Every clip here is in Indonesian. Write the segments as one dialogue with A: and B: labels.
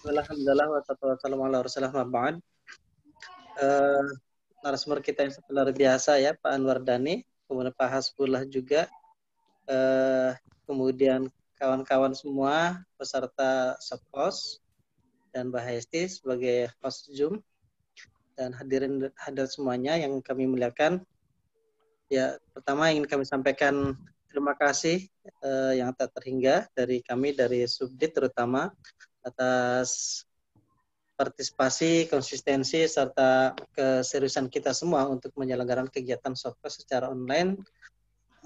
A: Alhamdulillah wassalamu ala rasulillah wa ba'd. Narasumber kita yang luar biasa ya, Pak Anwar Dhani, kemudian Pak Hasbullah juga, kemudian kawan-kawan semua peserta Sopos dan Mbak Hesti sebagai host Zoom, dan hadirin hadir semuanya yang kami muliakan. Ya, pertama ingin kami sampaikan terima kasih yang tak terhingga dari kami, dari Subdit terutama, atas partisipasi, konsistensi, serta keseriusan kita semua untuk menyelenggarakan kegiatan Sopos secara online,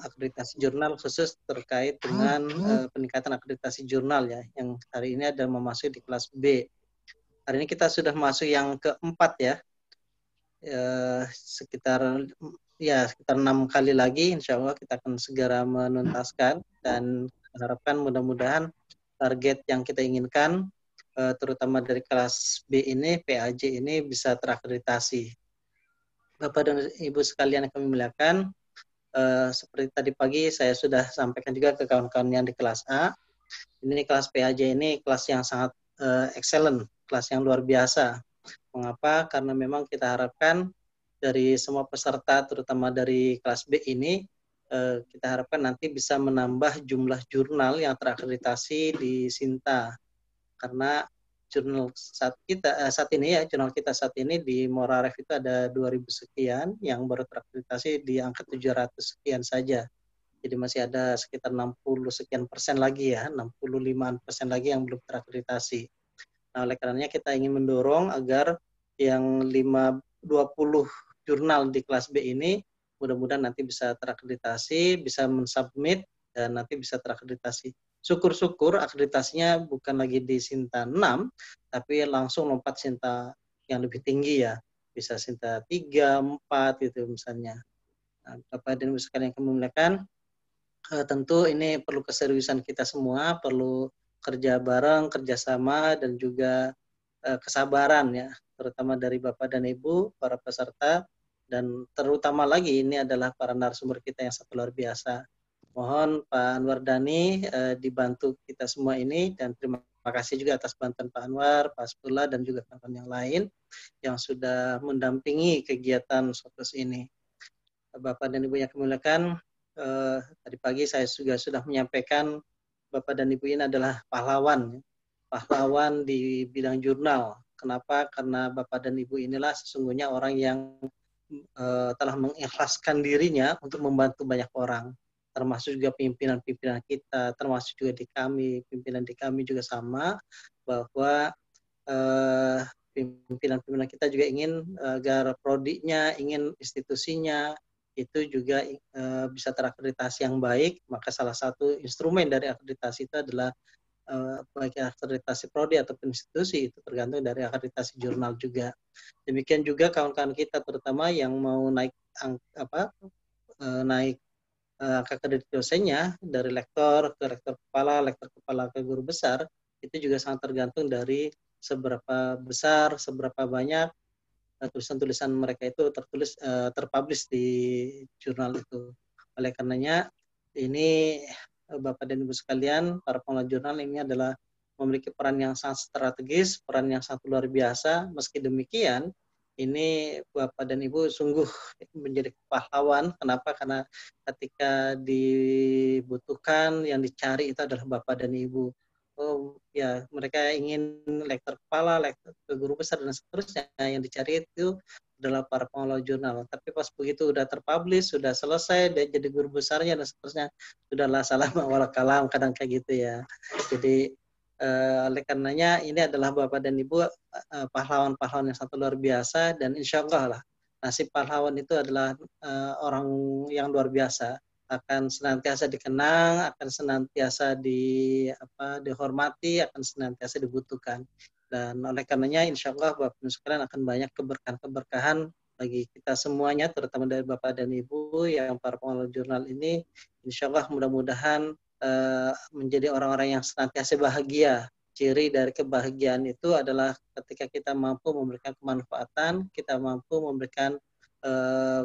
A: akreditasi jurnal khusus terkait dengan peningkatan akreditasi jurnal ya, yang hari ini ada memasuki di kelas B. Hari ini kita sudah masuk yang keempat ya, sekitar 6 kali lagi, insya Allah kita akan segera menuntaskan, dan harapkan mudah-mudahan target yang kita inginkan, terutama dari kelas B ini, PAJ ini bisa terakreditasi. Bapak dan Ibu sekalian yang kami muliakan, seperti tadi pagi saya sudah sampaikan juga ke kawan-kawan yang di kelas A, ini kelas PAJ ini kelas yang sangat excellent, kelas yang luar biasa. Mengapa? Karena memang kita harapkan dari semua peserta, terutama dari kelas B ini, kita harapkan nanti bisa menambah jumlah jurnal yang terakreditasi di Sinta. Karena jurnal saat kita saat ini di Moraref itu ada 2.000 sekian, yang baru terakreditasi di angka 700 sekian saja. Jadi masih ada sekitar 60 sekian persen lagi ya, 65% lagi yang belum terakreditasi. Nah, oleh karenanya kita ingin mendorong agar yang 20 jurnal di kelas B ini mudah-mudahan nanti bisa terakreditasi, bisa mensubmit, dan nanti bisa terakreditasi. Syukur-syukur akreditasinya bukan lagi di Sinta 6, tapi langsung lompat Sinta yang lebih tinggi ya. Bisa Sinta 3, 4 gitu misalnya. Nah, Bapak dan Ibu sekalian yang kami muliakan, tentu ini perlu keseriusan kita semua, perlu kerja bareng, kerjasama, dan juga kesabaran ya, terutama dari Bapak dan Ibu, para peserta, dan terutama lagi ini adalah para narasumber kita yang sangat luar biasa. Mohon Pak Anwar Dhani dibantu kita semua ini, dan terima kasih juga atas bantuan Pak Anwar, Pak Hasbullah, dan juga kawan-kawan yang lain yang sudah mendampingi kegiatan Sopos ini. Bapak dan Ibu yang kami muliakan, tadi pagi saya juga sudah menyampaikan Bapak dan Ibu ini adalah pahlawan di bidang jurnal. Kenapa? Karena Bapak dan Ibu inilah sesungguhnya orang yang telah mengikhlaskan dirinya untuk membantu banyak orang, termasuk juga pimpinan-pimpinan kita, termasuk juga di kami, pimpinan di kami juga sama, bahwa pimpinan-pimpinan kita juga ingin agar prodinya, ingin institusinya itu juga bisa terakreditasi yang baik. Maka salah satu instrumen dari akreditasi itu adalah baik akreditasi prodi ataupun institusi, itu tergantung dari akreditasi jurnal juga. Demikian juga kawan-kawan kita terutama yang mau naik angka kredit dosennya dari lektor ke lektor kepala ke guru besar, itu juga sangat tergantung dari seberapa besar, seberapa banyak tulisan-tulisan mereka itu terpublish di jurnal itu. Oleh karenanya ini Bapak dan Ibu sekalian, para pengelola jurnal ini adalah memiliki peran yang sangat strategis, peran yang sangat luar biasa. Meski demikian, ini Bapak dan Ibu sungguh menjadi pahlawan. Kenapa? Karena ketika dibutuhkan, yang dicari itu adalah Bapak dan Ibu. Oh ya, mereka ingin lektor kepala, lektor guru besar, dan seterusnya. Yang dicari itu adalah para pengelola jurnal. Tapi pas begitu udah terpublish, sudah selesai, dia jadi guru besarnya dan seterusnya, sudahlah salam wal kalam, kadang kayak gitu ya. Jadi oleh karenanya ini adalah Bapak dan Ibu pahlawan-pahlawan yang sangat luar biasa, dan insya Allah lah nasib pahlawan itu adalah orang yang luar biasa, akan senantiasa dikenang, akan senantiasa dihormati, akan senantiasa dibutuhkan. Dan oleh karenanya insya Allah Bapak Ibu sekalian akan banyak keberkahan-keberkahan bagi kita semuanya, terutama dari Bapak dan Ibu yang para pengelola jurnal ini. Insya Allah mudah-mudahan menjadi orang-orang yang senantiasa bahagia. Ciri dari kebahagiaan itu adalah ketika kita mampu memberikan kemanfaatan, kita mampu memberikan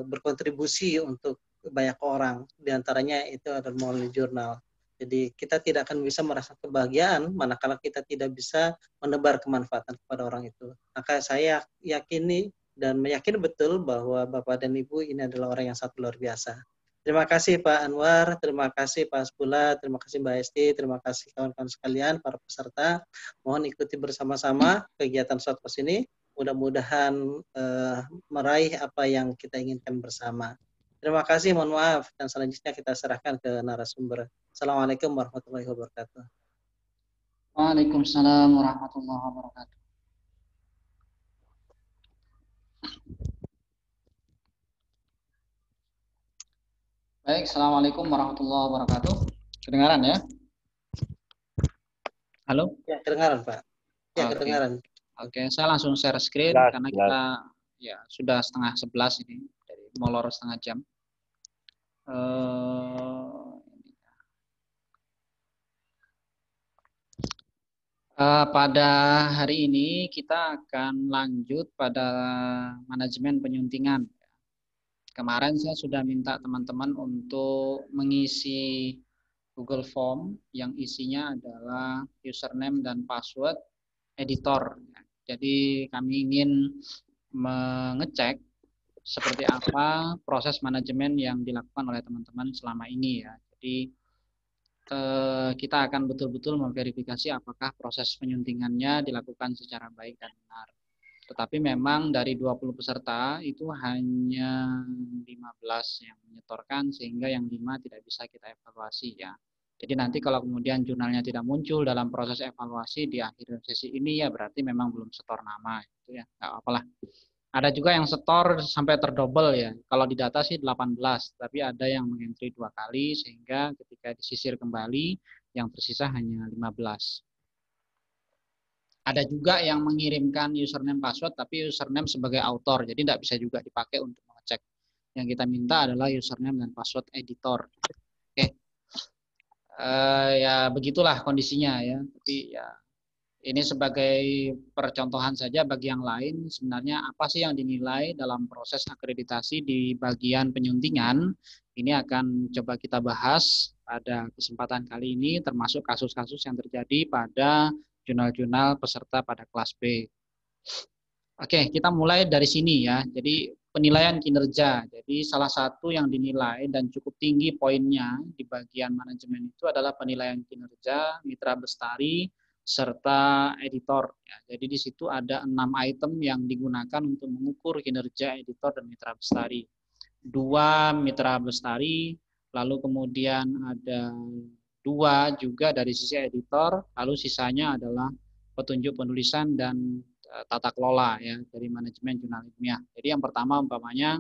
A: berkontribusi untuk banyak orang. Di antaranya itu adalah melalui jurnal. Jadi kita tidak akan bisa merasa kebahagiaan manakala kita tidak bisa menebar kemanfaatan kepada orang itu. Maka saya yakini dan meyakini betul bahwa Bapak dan Ibu ini adalah orang yang sangat luar biasa. Terima kasih Pak Anwar, terima kasih Pak Asbula, terima kasih Mbak Esti, terima kasih kawan-kawan sekalian, para peserta. Mohon ikuti bersama-sama kegiatan Shortcast ini. Mudah-mudahan meraih apa yang kita inginkan bersama. Terima kasih, mohon maaf. Dan selanjutnya kita serahkan ke narasumber. Assalamualaikum warahmatullahi wabarakatuh.
B: Waalaikumsalam warahmatullahi wabarakatuh. Baik, Assalamualaikum warahmatullahi wabarakatuh. Kedengaran ya? Halo?
A: Ya, kedengaran Pak. Ya, kedengaran.
B: Oke, saya langsung share screen karena kita ya sudah setengah 11 ini, dari molor setengah jam. Pada hari ini kita akan lanjut pada manajemen penyuntingan. Kemarin saya sudah minta teman-teman untuk mengisi Google Form yang isinya adalah username dan password editor. Jadi kami ingin mengecek seperti apa proses manajemen yang dilakukan oleh teman-teman selama ini ya. Jadi kita akan betul-betul memverifikasi apakah proses penyuntingannya dilakukan secara baik dan benar. Tetapi memang dari 20 peserta itu hanya 15 yang menyetorkan sehingga yang 5 tidak bisa kita evaluasi ya. Jadi nanti kalau kemudian jurnalnya tidak muncul dalam proses evaluasi di akhir sesi ini ya berarti memang belum setor nama itu ya. Enggak apalah. Ada juga yang setor sampai terdouble ya. Kalau di data sih 18, tapi ada yang mengentry 2 kali sehingga ketika disisir kembali yang tersisa hanya 15. Ada juga yang mengirimkan username password tapi username sebagai author, jadi tidak bisa juga dipakai untuk mengecek. Yang kita minta adalah username dan password editor. Oke, ya begitulah kondisinya ya. Tapi ya ini sebagai percontohan saja bagi yang lain. Sebenarnya apa sih yang dinilai dalam proses akreditasi di bagian penyuntingan? Ini akan coba kita bahas pada kesempatan kali ini, termasuk kasus-kasus yang terjadi pada jurnal-jurnal peserta pada kelas B. Oke, kita mulai dari sini ya. Jadi penilaian kinerja. Jadi salah satu yang dinilai dan cukup tinggi poinnya di bagian manajemen itu adalah penilaian kinerja mitra bestari serta editor. Ya, jadi di situ ada 6 item yang digunakan untuk mengukur kinerja editor dan mitra bestari. 2 mitra bestari, lalu kemudian ada 2 juga dari sisi editor, lalu sisanya adalah petunjuk penulisan dan tata kelola ya dari manajemen jurnal ilmiah. Jadi yang pertama umpamanya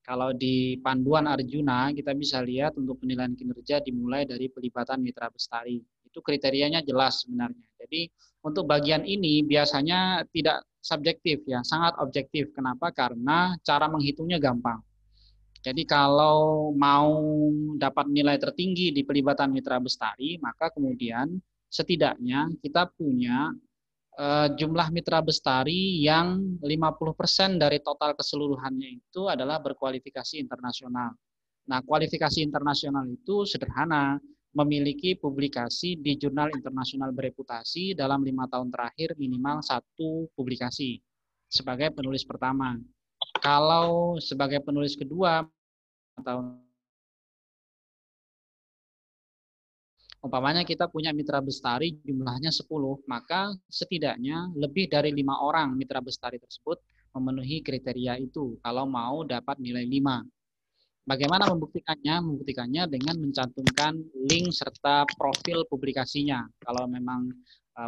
B: kalau di panduan Arjuna kita bisa lihat untuk penilaian kinerja dimulai dari pelibatan mitra bestari. Itu kriterianya jelas sebenarnya. Jadi untuk bagian ini biasanya tidak subjektif ya, sangat objektif. Kenapa? Karena cara menghitungnya gampang. Jadi kalau mau dapat nilai tertinggi di pelibatan mitra bestari, maka kemudian setidaknya kita punya jumlah mitra bestari yang 50% dari total keseluruhannya itu adalah berkualifikasi internasional. Nah, kualifikasi internasional itu sederhana, memiliki publikasi di jurnal internasional bereputasi dalam 5 tahun terakhir minimal 1 publikasi sebagai penulis pertama. Kalau sebagai penulis kedua atau umpamanya kita punya mitra bestari jumlahnya 10, maka setidaknya lebih dari 5 orang mitra bestari tersebut memenuhi kriteria itu kalau mau dapat nilai 5. Bagaimana membuktikannya? Membuktikannya dengan mencantumkan link serta profil publikasinya. Kalau memang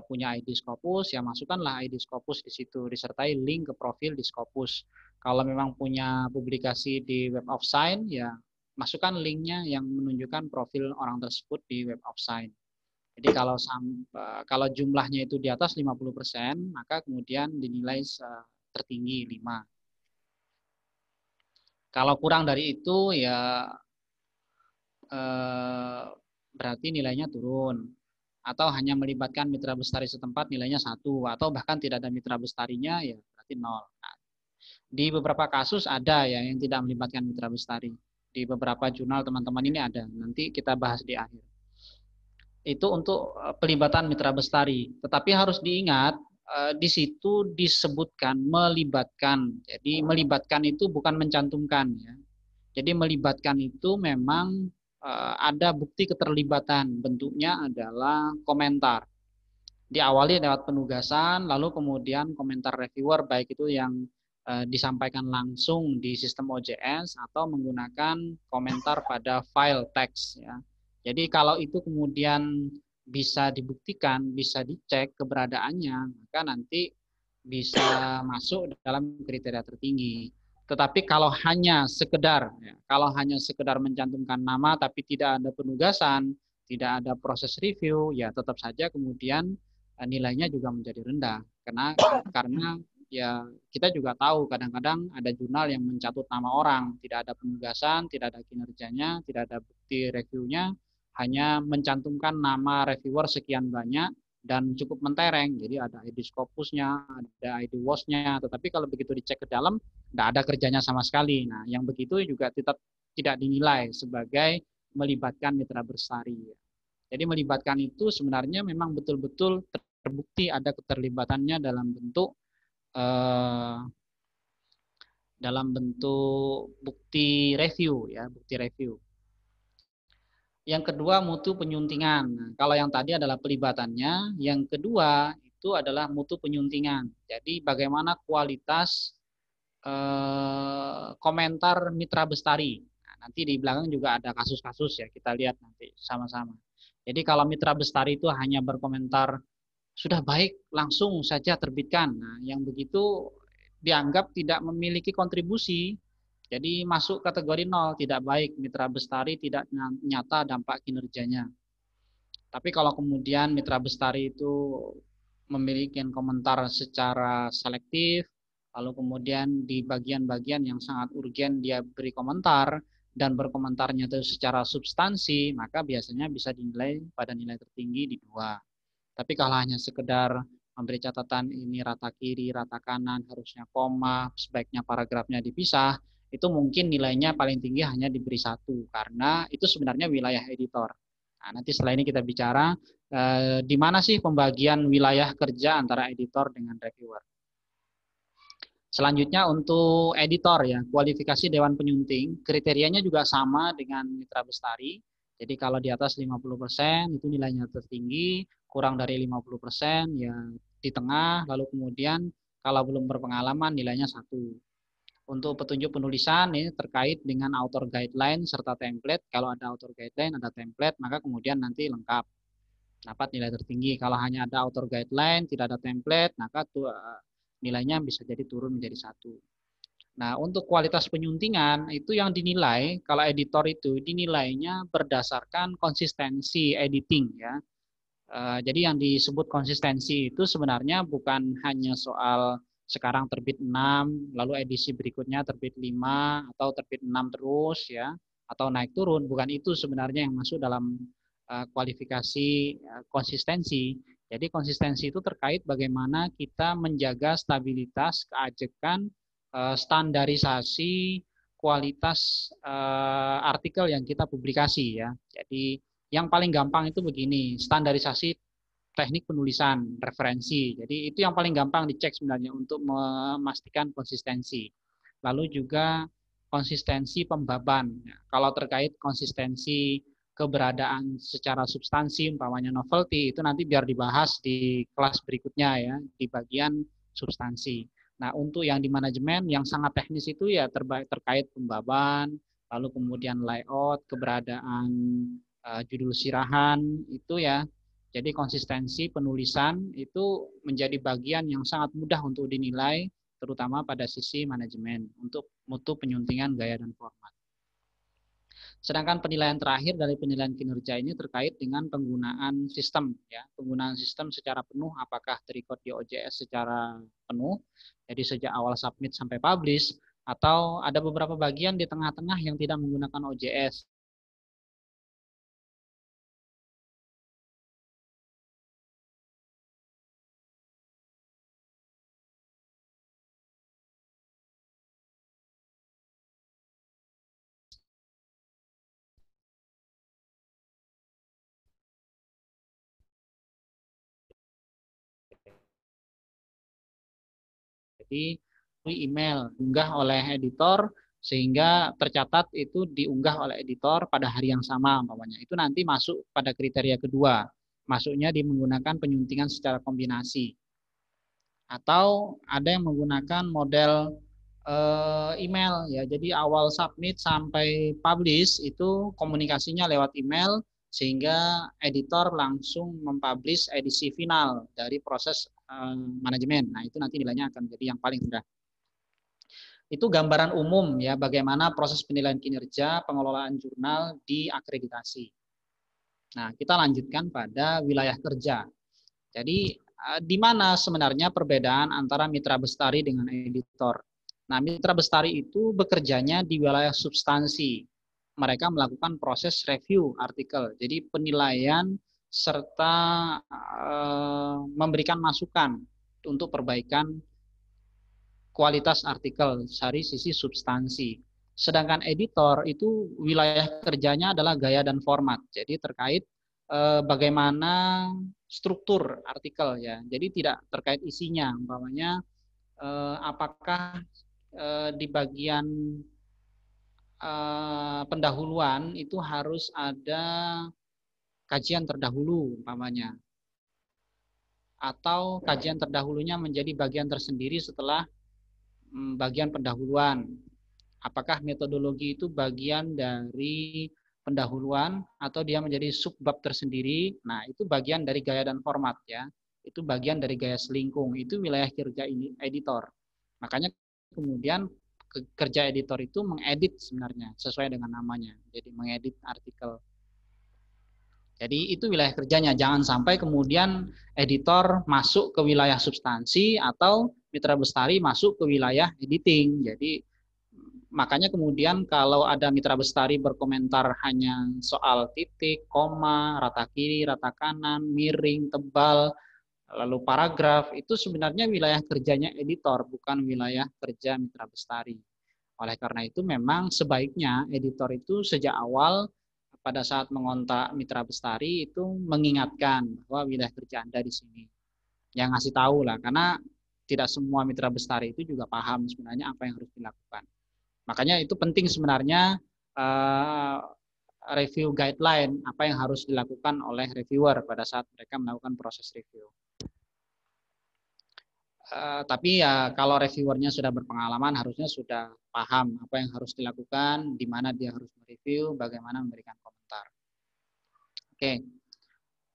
B: punya ID Scopus, ya masukkanlah ID Scopus di situ, disertai link ke profil di Scopus. Kalau memang punya publikasi di Web of Science, ya masukkan linknya yang menunjukkan profil orang tersebut di Web of Science. Jadi kalau jumlahnya itu di atas 50%, maka kemudian dinilai tertinggi 5. Kalau kurang dari itu ya berarti nilainya turun. Atau hanya melibatkan mitra bestari setempat nilainya 1. Atau bahkan tidak ada mitra bestarinya ya berarti 0. Nah, di beberapa kasus ada ya yang tidak melibatkan mitra bestari. Di beberapa jurnal teman-teman ini ada. Nanti kita bahas di akhir. Itu untuk pelibatan mitra bestari. Tetapi harus diingat di situ disebutkan melibatkan. Jadi melibatkan itu bukan mencantumkan ya. Jadi melibatkan itu memang ada bukti keterlibatan. Bentuknya adalah komentar. Diawali lewat penugasan, lalu kemudian komentar reviewer baik itu yang disampaikan langsung di sistem OJS atau menggunakan komentar pada file teks ya. Jadi kalau itu kemudian bisa dibuktikan, bisa dicek keberadaannya, maka nanti bisa masuk dalam kriteria tertinggi. Tetapi kalau hanya sekedar ya, kalau hanya sekedar mencantumkan nama tapi tidak ada penugasan, tidak ada proses review, ya tetap saja kemudian nilainya juga menjadi rendah. Karena ya kita juga tahu kadang-kadang ada jurnal yang mencatut nama orang, tidak ada penugasan, tidak ada kinerjanya, tidak ada bukti reviewnya, hanya mencantumkan nama reviewer sekian banyak dan cukup mentereng. Jadi ada ID Scopusnya, ada ID WOS-nya, tetapi kalau begitu dicek ke dalam, tidak ada kerjanya sama sekali. Nah, yang begitu juga tetap tidak dinilai sebagai melibatkan mitra bersari. Jadi melibatkan itu sebenarnya memang betul-betul terbukti ada keterlibatannya eh, dalam bentuk bukti review ya, bukti review. Yang kedua mutu penyuntingan. Nah, kalau yang tadi adalah pelibatannya, yang kedua itu adalah mutu penyuntingan. Jadi bagaimana kualitas komentar mitra bestari. Nah, nanti di belakang juga ada kasus-kasus ya, kita lihat nanti sama-sama. Jadi kalau mitra bestari itu hanya berkomentar sudah baik langsung saja terbitkan. Nah, yang begitu dianggap tidak memiliki kontribusi. Jadi masuk kategori nol, tidak baik, mitra bestari tidak nyata dampak kinerjanya. Tapi kalau kemudian mitra bestari itu memiliki komentar secara selektif, lalu kemudian di bagian-bagian yang sangat urgen dia beri komentar, dan berkomentarnya itu secara substansi, maka biasanya bisa dinilai pada nilai tertinggi di 2. Tapi kalau hanya sekedar memberi catatan ini rata kiri, rata kanan, harusnya koma, sebaiknya paragrafnya dipisah, itu mungkin nilainya paling tinggi hanya diberi 1, karena itu sebenarnya wilayah editor. Nah, nanti setelah ini kita bicara di mana sih pembagian wilayah kerja antara editor dengan reviewer. Selanjutnya untuk editor ya, kualifikasi Dewan Penyunting, kriterianya juga sama dengan mitra bestari. Jadi kalau di atas 50% itu nilainya tertinggi, kurang dari 50% ya di tengah, lalu kemudian kalau belum berpengalaman nilainya 1. Untuk petunjuk penulisan ini terkait dengan author guideline serta template. Kalau ada author guideline, ada template, maka kemudian nanti lengkap dapat nilai tertinggi. Kalau hanya ada author guideline, tidak ada template, maka nilainya bisa jadi turun menjadi 1. Nah, untuk kualitas penyuntingan itu yang dinilai, kalau editor itu dinilainya berdasarkan konsistensi editing ya. Jadi yang disebut konsistensi itu sebenarnya bukan hanya soal sekarang terbit 6, lalu edisi berikutnya terbit 5 atau terbit 6 terus ya, atau naik turun, bukan itu sebenarnya yang masuk dalam kualifikasi konsistensi. Jadi konsistensi itu terkait bagaimana kita menjaga stabilitas, keajekan, standarisasi, kualitas artikel yang kita publikasi ya. Jadi yang paling gampang itu begini, standarisasi teknik penulisan, referensi. Jadi itu yang paling gampang dicek sebenarnya untuk memastikan konsistensi. Lalu juga konsistensi pembaban. Kalau terkait konsistensi keberadaan secara substansi, umpamanya novelty, itu nanti biar dibahas di kelas berikutnya ya, di bagian substansi. Nah, untuk yang di manajemen, yang sangat teknis itu ya terkait pembaban, lalu kemudian layout, keberadaan judul sirahan, itu ya. Jadi konsistensi penulisan itu menjadi bagian yang sangat mudah untuk dinilai, terutama pada sisi manajemen, untuk mutu penyuntingan gaya dan format. Sedangkan penilaian terakhir dari penilaian kinerja ini terkait dengan penggunaan sistem ya, penggunaan sistem secara penuh, apakah terikut di OJS secara penuh, jadi sejak awal submit sampai publish, atau ada beberapa bagian di tengah-tengah yang tidak menggunakan OJS. Jadi email diunggah oleh editor sehingga tercatat itu diunggah oleh editor pada hari yang sama umpamanya. Itu nanti masuk pada kriteria kedua. Masuknya menggunakan penyuntingan secara kombinasi. Atau ada yang menggunakan model email ya. Jadi awal submit sampai publish itu komunikasinya lewat email sehingga editor langsung mempublish edisi final dari proses manajemen. Nah, itu nanti nilainya akan jadi yang paling rendah. Itu gambaran umum ya bagaimana proses penilaian kinerja pengelolaan jurnal di akreditasi. Nah, kita lanjutkan pada wilayah kerja. Jadi di mana sebenarnya perbedaan antara mitra bestari dengan editor? Nah, mitra bestari itu bekerjanya di wilayah substansi. Mereka melakukan proses review artikel. Jadi penilaian serta memberikan masukan untuk perbaikan kualitas artikel dari sisi substansi. Sedangkan editor itu wilayah kerjanya adalah gaya dan format. Jadi terkait bagaimana struktur artikel ya. Jadi tidak terkait isinya, umpamanya apakah di bagian pendahuluan itu harus ada kajian terdahulu umpamanya. Atau kajian terdahulunya menjadi bagian tersendiri setelah bagian pendahuluan. Apakah metodologi itu bagian dari pendahuluan atau dia menjadi subbab tersendiri? Nah, itu bagian dari gaya dan format ya. Itu bagian dari gaya selingkung. Itu wilayah kerja editor. Makanya kemudian kerja editor itu mengedit sebenarnya sesuai dengan namanya. Jadi mengedit artikel. Jadi itu wilayah kerjanya. Jangan sampai kemudian editor masuk ke wilayah substansi atau mitra bestari masuk ke wilayah editing. Jadi makanya kemudian kalau ada mitra bestari berkomentar hanya soal titik, koma, rata kiri, rata kanan, miring, tebal, lalu paragraf, itu sebenarnya wilayah kerjanya editor, bukan wilayah kerja mitra bestari. Oleh karena itu memang sebaiknya editor itu sejak awal pada saat mengontak mitra bestari itu mengingatkan bahwa wilayah kerja Anda di sini. Yang ngasih tahu lah, karena tidak semua mitra bestari itu juga paham sebenarnya apa yang harus dilakukan. Makanya itu penting sebenarnya review guideline, apa yang harus dilakukan oleh reviewer pada saat mereka melakukan proses review. Tapi ya kalau reviewernya sudah berpengalaman harusnya sudah paham apa yang harus dilakukan, di mana dia harus mereview, bagaimana memberikan komentar. Oke,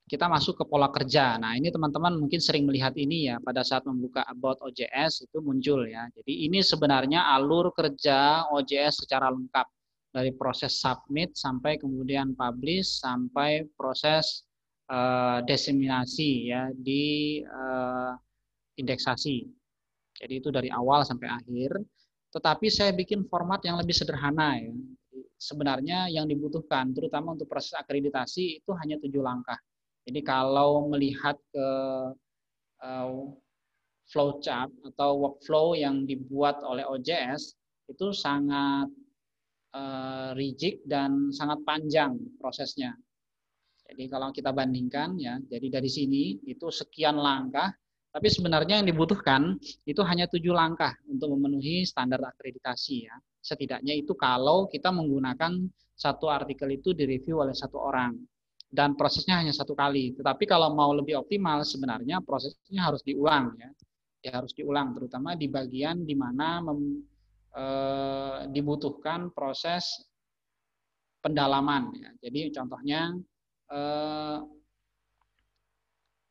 B: kita masuk ke pola kerja. Nah ini teman-teman mungkin sering melihat ini ya pada saat membuka About OJS itu muncul ya. Jadi ini sebenarnya alur kerja OJS secara lengkap dari proses submit sampai kemudian publish sampai proses diseminasi ya di indeksasi. Jadi itu dari awal sampai akhir. Tetapi saya bikin format yang lebih sederhana ya. Sebenarnya yang dibutuhkan terutama untuk proses akreditasi itu hanya 7 langkah. Jadi kalau melihat ke flowchart atau workflow yang dibuat oleh OJS itu sangat rigid dan sangat panjang prosesnya. Jadi kalau kita bandingkan ya, jadi dari sini itu sekian langkah, tapi sebenarnya yang dibutuhkan itu hanya 7 langkah untuk memenuhi standar akreditasi ya. Setidaknya itu kalau kita menggunakan satu artikel itu direview oleh satu orang dan prosesnya hanya 1 kali. Tetapi kalau mau lebih optimal sebenarnya prosesnya harus diulang ya. Ya harus diulang terutama di bagian di mana dibutuhkan proses pendalaman ya. Jadi contohnya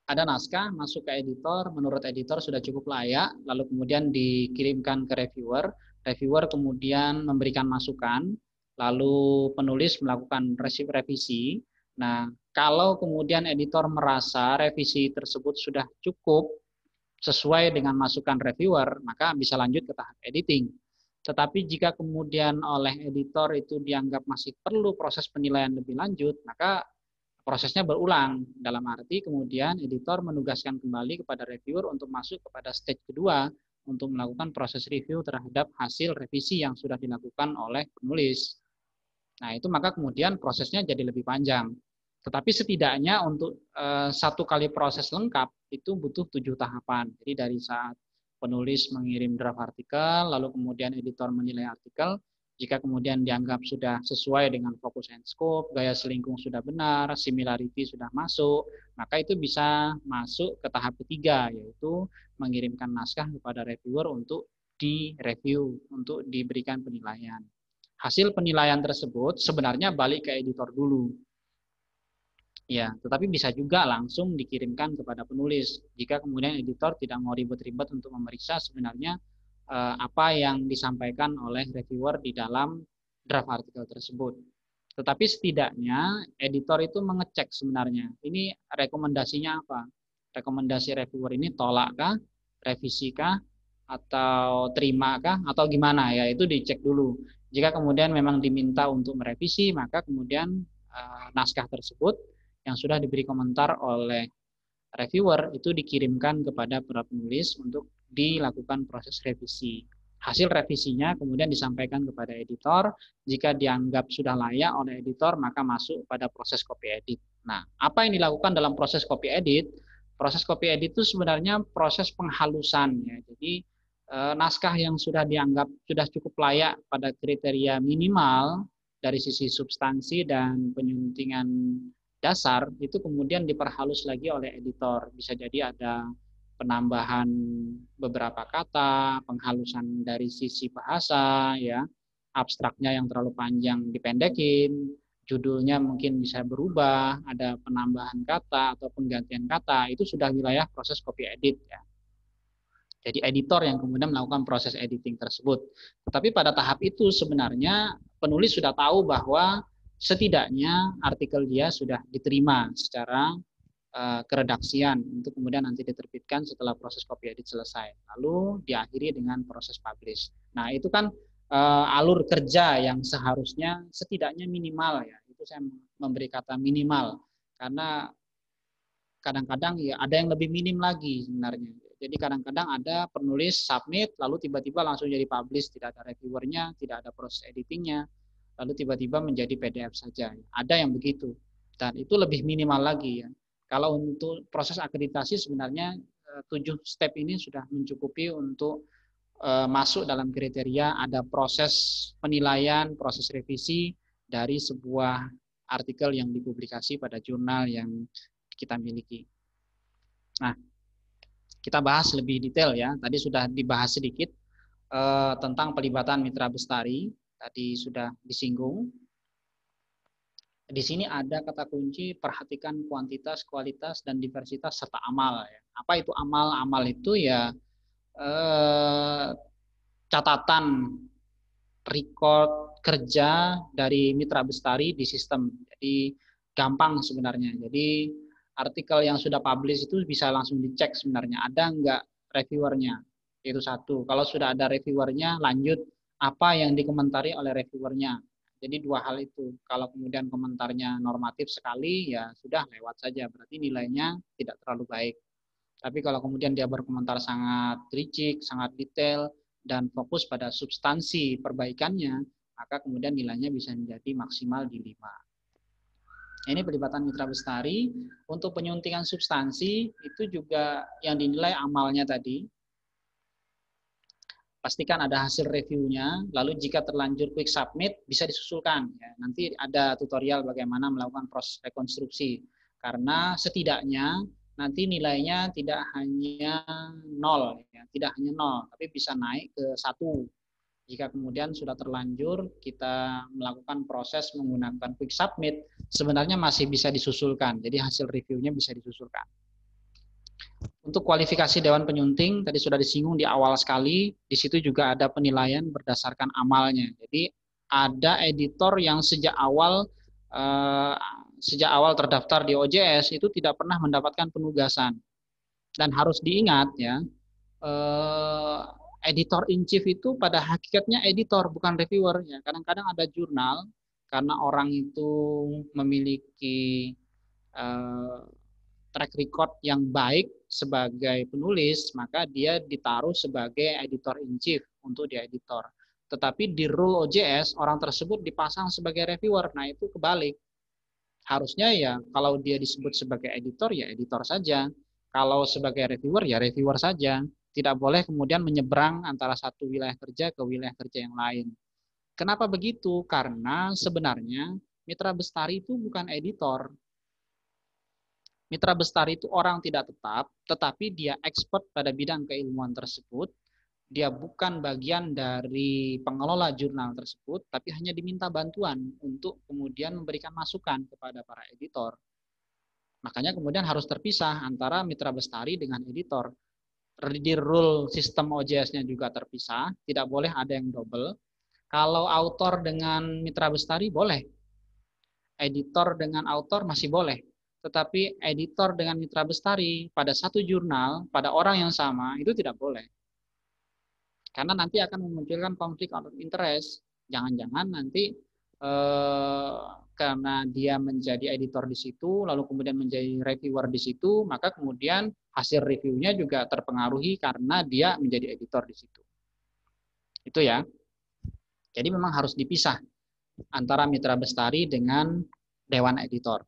B: ada naskah masuk ke editor, menurut editor sudah cukup layak, lalu kemudian dikirimkan ke reviewer, reviewer kemudian memberikan masukan, lalu penulis melakukan revisi. Nah, kalau kemudian editor merasa revisi tersebut sudah cukup sesuai dengan masukan reviewer, maka bisa lanjut ke tahap editing. Tetapi jika kemudian oleh editor itu dianggap masih perlu proses penilaian lebih lanjut, maka prosesnya berulang. Dalam arti kemudian editor menugaskan kembali kepada reviewer untuk masuk kepada stage kedua untuk melakukan proses review terhadap hasil revisi yang sudah dilakukan oleh penulis. Nah, itu maka kemudian prosesnya jadi lebih panjang. Tetapi setidaknya untuk 1 kali proses lengkap itu butuh 7 tahapan. Jadi dari saat penulis mengirim draft artikel, lalu kemudian editor menilai artikel. Jika kemudian dianggap sudah sesuai dengan fokus and scope, gaya selingkung sudah benar, similarity sudah masuk, maka itu bisa masuk ke tahap ketiga, yaitu mengirimkan naskah kepada reviewer untuk direview, untuk diberikan penilaian. Hasil penilaian tersebut sebenarnya balik ke editor dulu. Ya, tetapi bisa juga langsung dikirimkan kepada penulis. Jika kemudian editor tidak mau ribet-ribet untuk memeriksa sebenarnya apa yang disampaikan oleh reviewer di dalam draft artikel tersebut. Tetapi setidaknya editor itu mengecek sebenarnya. Ini rekomendasinya apa? Rekomendasi reviewer ini tolakkah, revisikah, atau terimakah, atau gimana ya, itu dicek dulu. Jika kemudian memang diminta untuk merevisi, maka kemudian naskah tersebut yang sudah diberi komentar oleh reviewer itu dikirimkan kepada para penulis untuk dilakukan proses revisi. Hasil revisinya kemudian disampaikan kepada editor. Jika dianggap sudah layak oleh editor, maka masuk pada proses copy edit. Nah, apa yang dilakukan dalam proses copy edit? Proses copy edit itu sebenarnya proses penghalusan ya. Jadi naskah yang sudah dianggap sudah cukup layak pada kriteria minimal dari sisi substansi dan penyuntingan dasar itu kemudian diperhalus lagi oleh editor. Bisa jadi ada penambahan beberapa kata, penghalusan dari sisi bahasa, ya, abstraknya yang terlalu panjang dipendekin, judulnya mungkin bisa berubah, ada penambahan kata atau penggantian kata, itu sudah wilayah proses copy edit, ya. Jadi editor yang kemudian melakukan proses editing tersebut. Tetapi pada tahap itu sebenarnya penulis sudah tahu bahwa setidaknya artikel dia sudah diterima secara keredaksian untuk kemudian nanti diterbitkan setelah proses copy edit selesai. Lalu diakhiri dengan proses publish. Nah, itu kan alur kerja yang seharusnya setidaknya minimal ya. Itu saya memberi kata minimal karena kadang-kadang ya ada yang lebih minim lagi sebenarnya. Jadi kadang-kadang ada penulis submit lalu tiba-tiba langsung jadi publish, tidak ada reviewernya, tidak ada proses editingnya, lalu tiba-tiba menjadi PDF saja. Ada yang begitu dan itu lebih minimal lagi ya. Kalau untuk proses akreditasi sebenarnya 7 step ini sudah mencukupi untuk masuk dalam kriteria ada proses penilaian, proses revisi dari sebuah artikel yang dipublikasi pada jurnal yang kita miliki. Nah, kita bahas lebih detail ya. Tadi sudah dibahas sedikit tentang pelibatan mitra bestari. Tadi sudah disinggung. Di sini ada kata kunci perhatikan kuantitas, kualitas, dan diversitas serta amal. Apa itu amal? Amal itu ya catatan record kerja dari mitra bestari di sistem. Jadi gampang sebenarnya. Jadi artikel yang sudah publish itu bisa langsung dicek sebenarnya ada nggak reviewernya. Itu satu. Kalau sudah ada reviewernya, lanjut apa yang dikomentari oleh reviewernya. Jadi dua hal itu. Kalau kemudian komentarnya normatif sekali, ya sudah lewat saja. Berarti nilainya tidak terlalu baik. Tapi kalau kemudian dia berkomentar sangat licik, sangat detail, dan fokus pada substansi perbaikannya, maka kemudian nilainya bisa menjadi maksimal di 5. Ini pelibatan mitra bestari. Untuk penyuntingan substansi, itu juga yang dinilai amalnya tadi. Pastikan ada hasil reviewnya, lalu jika terlanjur quick submit, bisa disusulkan. Ya, nanti ada tutorial bagaimana melakukan proses rekonstruksi. Karena setidaknya nanti nilainya tidak hanya 0, ya, tidak hanya 0, tapi bisa naik ke 1. Jika kemudian sudah terlanjur kita melakukan proses menggunakan quick submit, sebenarnya masih bisa disusulkan. Jadi hasil reviewnya bisa disusulkan. Untuk kualifikasi Dewan Penyunting, tadi sudah disinggung di awal sekali, di situ juga ada penilaian berdasarkan amalnya. Jadi ada editor yang sejak awal terdaftar di OJS itu tidak pernah mendapatkan penugasan. Dan harus diingat ya, editor in chief itu pada hakikatnya editor bukan reviewer ya. Kadang-kadang ada jurnal karena orang itu memiliki track record yang baik sebagai penulis, maka dia ditaruh sebagai editor in chief untuk dia editor. Tetapi di rule OJS orang tersebut dipasang sebagai reviewer. Nah, itu kebalik. Harusnya ya kalau dia disebut sebagai editor ya editor saja. Kalau sebagai reviewer ya reviewer saja. Tidak boleh kemudian menyeberang antara satu wilayah kerja ke wilayah kerja yang lain. Kenapa begitu? Karena sebenarnya mitra bestari itu bukan editor. Mitra bestari itu orang tidak tetap, tetapi dia expert pada bidang keilmuan tersebut. Dia bukan bagian dari pengelola jurnal tersebut, tapi hanya diminta bantuan untuk kemudian memberikan masukan kepada para editor. Makanya kemudian harus terpisah antara mitra bestari dengan editor. Di rule sistem OJS-nya juga terpisah, tidak boleh ada yang double. Kalau autor dengan mitra bestari boleh, editor dengan autor masih boleh. Tetapi editor dengan mitra bestari pada satu jurnal, pada orang yang sama, itu tidak boleh. Karena nanti akan memunculkan konflik of interest. Jangan-jangan nanti karena dia menjadi editor di situ, lalu kemudian menjadi reviewer di situ, maka kemudian hasil reviewnya juga terpengaruhi karena dia menjadi editor di situ. Itu ya. Jadi memang harus dipisah antara mitra bestari dengan dewan editor.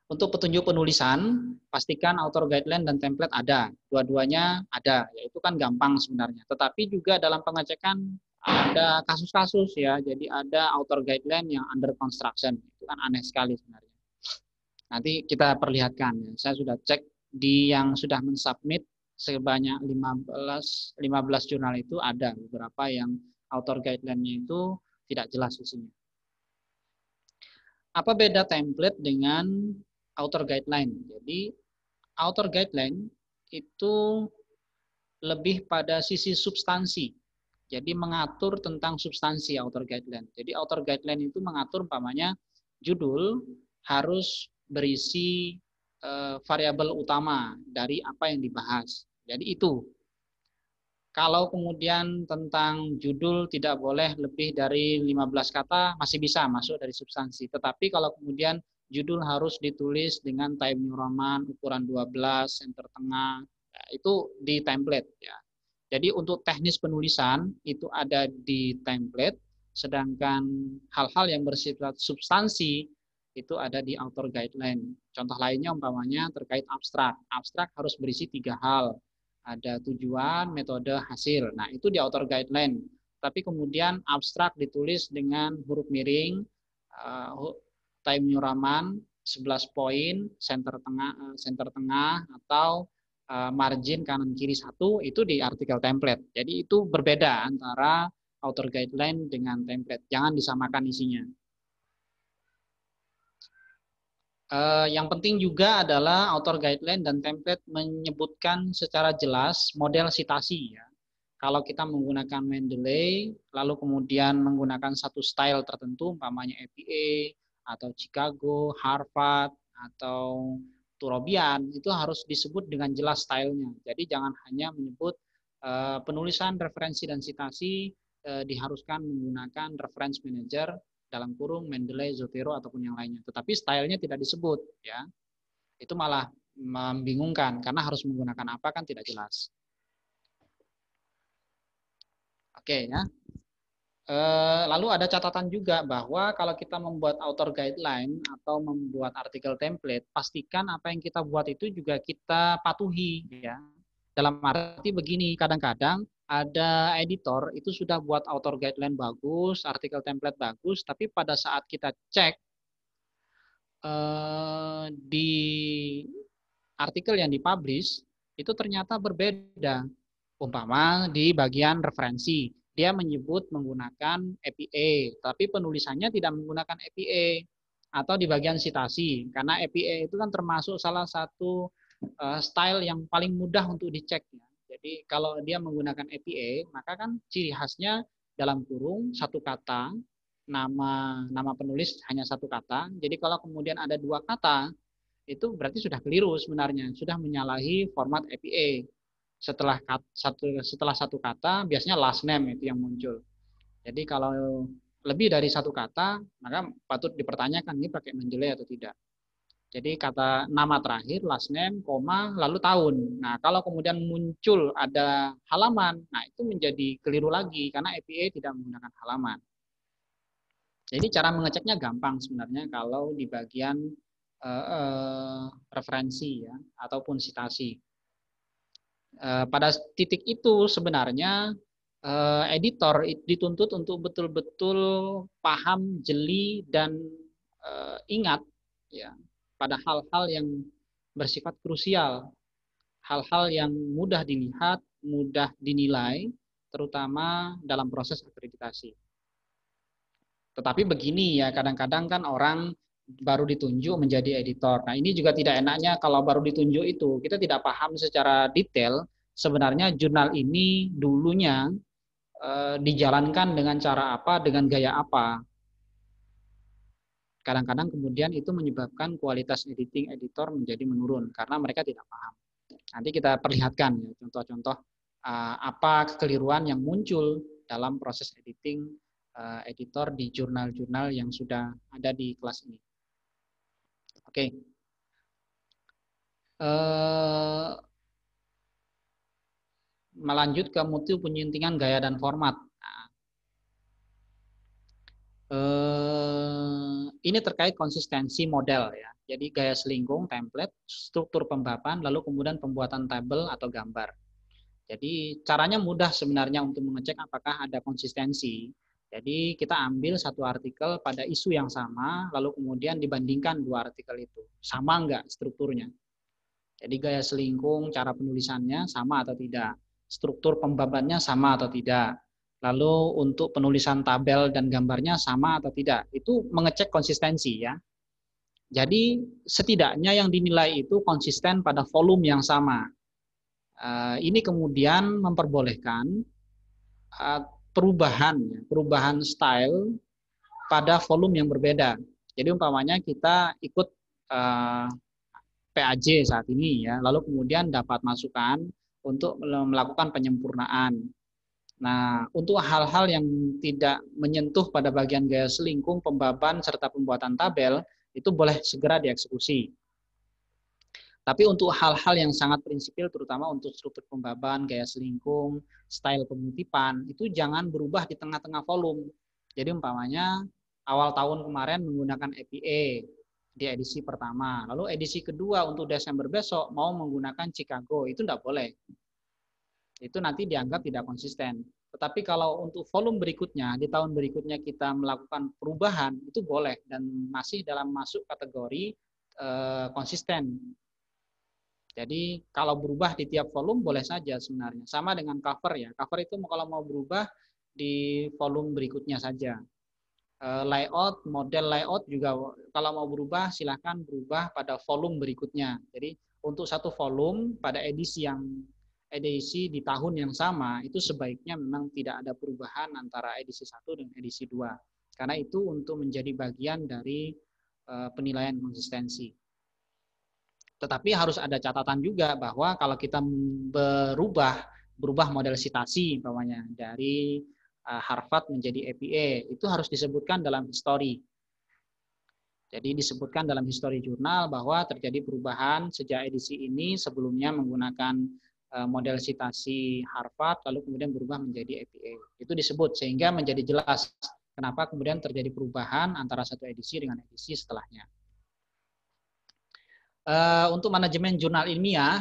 B: Untuk petunjuk penulisan, pastikan author guideline dan template ada. Dua-duanya ada, ya itu kan gampang sebenarnya. Tetapi juga dalam pengecekan ada kasus-kasus ya. Jadi ada author guideline yang under construction. Itu kan aneh sekali sebenarnya. Nanti kita perlihatkan ya. Saya sudah cek di yang sudah mensubmit sebanyak 15 jurnal itu ada beberapa yang author guideline-nya itu tidak jelas isinya. Apa beda template dengan author guideline? Jadi author guideline itu lebih pada sisi substansi. Jadi mengatur tentang substansi author guideline. Jadi author guideline itu mengatur umpamanya judul harus berisi variabel utama dari apa yang dibahas. Jadi itu. Kalau kemudian tentang judul tidak boleh lebih dari 15 kata, masih bisa masuk dari substansi. Tetapi kalau kemudian judul harus ditulis dengan Times New Roman, ukuran 12, center tengah, ya, itu di template. Ya. Jadi untuk teknis penulisan itu ada di template, sedangkan hal-hal yang bersifat substansi itu ada di author guideline. Contoh lainnya umpamanya terkait abstrak. Abstrak harus berisi 3 hal. Ada tujuan, metode, hasil. Nah, itu di author guideline. Tapi kemudian abstrak ditulis dengan huruf miring, Times New Roman, 11 poin, center tengah atau margin kanan kiri 1, itu di artikel template. Jadi itu berbeda antara author guideline dengan template. Jangan disamakan isinya. Yang penting juga adalah author guideline dan template menyebutkan secara jelas model sitasi ya. Kalau kita menggunakan Mendeley, lalu kemudian menggunakan satu style tertentu, umpamanya APA atau Chicago, Harvard atau Turobian, itu harus disebut dengan jelas stylenya. Jadi jangan hanya menyebut penulisan referensi dan sitasi diharuskan menggunakan reference manager dalam kurung Mendeley, Zotero ataupun yang lainnya. Tetapi stylenya tidak disebut, ya. Itu malah membingungkan karena harus menggunakan apa kan tidak jelas. Oke ya. Lalu ada catatan juga bahwa kalau kita membuat author guideline atau membuat artikel template, pastikan apa yang kita buat itu juga kita patuhi, ya. Dalam arti begini, kadang-kadang ada editor itu sudah buat author guideline bagus, artikel template bagus, tapi pada saat kita cek di artikel yang dipublish itu ternyata berbeda. Umpama di bagian referensi, dia menyebut menggunakan APA, tapi penulisannya tidak menggunakan APA. Atau di bagian sitasi, karena APA itu kan termasuk salah satu style yang paling mudah untuk dicek. Jadi kalau dia menggunakan APA, maka kan ciri khasnya dalam kurung satu kata, nama penulis hanya satu kata. Jadi kalau kemudian ada 2 kata, itu berarti sudah keliru sebenarnya, sudah menyalahi format APA. Setelah satu kata, biasanya last name itu yang muncul. Jadi kalau lebih dari satu kata, maka patut dipertanyakan ini pakai Mendeley atau tidak. Jadi kata nama terakhir, last name, koma, lalu tahun. Nah, kalau kemudian muncul ada halaman, nah itu menjadi keliru lagi karena APA tidak menggunakan halaman. Jadi cara mengeceknya gampang sebenarnya kalau di bagian referensi ya ataupun sitasi. Pada titik itu sebenarnya editor dituntut untuk betul-betul paham, jeli, dan ingat ya pada hal-hal yang bersifat krusial, hal-hal yang mudah dilihat, mudah dinilai, terutama dalam proses akreditasi. Tetapi begini ya, kadang-kadang kan orang baru ditunjuk menjadi editor. Nah, ini juga tidak enaknya kalau baru ditunjuk itu kita tidak paham secara detail sebenarnya jurnal ini dulunya dijalankan dengan cara apa, dengan gaya apa. Kadang-kadang kemudian itu menyebabkan kualitas editing editor menjadi menurun karena mereka tidak paham. Nanti kita perlihatkan ya contoh-contoh apa kekeliruan yang muncul dalam proses editing editor di jurnal-jurnal yang sudah ada di kelas ini. Oke. Melanjut ke mutu penyuntingan gaya dan format. Ini terkait konsistensi model ya. Jadi gaya selingkung, template, struktur pembapan, lalu kemudian pembuatan tabel atau gambar. Jadi caranya mudah sebenarnya untuk mengecek apakah ada konsistensi. Jadi kita ambil satu artikel pada isu yang sama, lalu kemudian dibandingkan dua artikel itu. Sama enggak strukturnya? Jadi gaya selingkung, cara penulisannya sama atau tidak? Struktur pembabannya sama atau tidak? Lalu untuk penulisan tabel dan gambarnya sama atau tidak? Itu mengecek konsistensi ya. Jadi setidaknya yang dinilai itu konsisten pada volume yang sama. Ini kemudian memperbolehkan perubahan style pada volume yang berbeda. Jadi umpamanya kita ikut PAJ saat ini ya, lalu kemudian dapat masukan untuk melakukan penyempurnaan. Nah, untuk hal-hal yang tidak menyentuh pada bagian gaya selingkung, pembaban, serta pembuatan tabel, itu boleh segera dieksekusi. Tapi untuk hal-hal yang sangat prinsipil, terutama untuk struktur pembaban, gaya selingkung, style pengutipan, itu jangan berubah di tengah-tengah volume. Jadi umpamanya awal tahun kemarin menggunakan APA di edisi pertama, lalu edisi kedua untuk Desember besok mau menggunakan Chicago, itu tidak boleh. Itu nanti dianggap tidak konsisten. Tetapi kalau untuk volume berikutnya, di tahun berikutnya kita melakukan perubahan, itu boleh dan masih dalam masuk kategori konsisten. Jadi kalau berubah di tiap volume boleh saja sebenarnya. Sama dengan cover ya. Cover itu kalau mau berubah di volume berikutnya saja. Layout, model layout juga kalau mau berubah silahkan berubah pada volume berikutnya. Jadi untuk satu volume pada edisi di tahun yang sama itu sebaiknya memang tidak ada perubahan antara edisi 1 dengan edisi 2. Karena itu untuk menjadi bagian dari penilaian konsistensi. Tetapi harus ada catatan juga bahwa kalau kita berubah model citasi umpamanya dari Harvard menjadi APA, itu harus disebutkan dalam history. Jadi disebutkan dalam history jurnal bahwa terjadi perubahan sejak edisi ini sebelumnya menggunakan model citasi Harvard lalu kemudian berubah menjadi APA. Itu disebut sehingga menjadi jelas kenapa kemudian terjadi perubahan antara satu edisi dengan edisi setelahnya. Untuk manajemen jurnal ilmiah,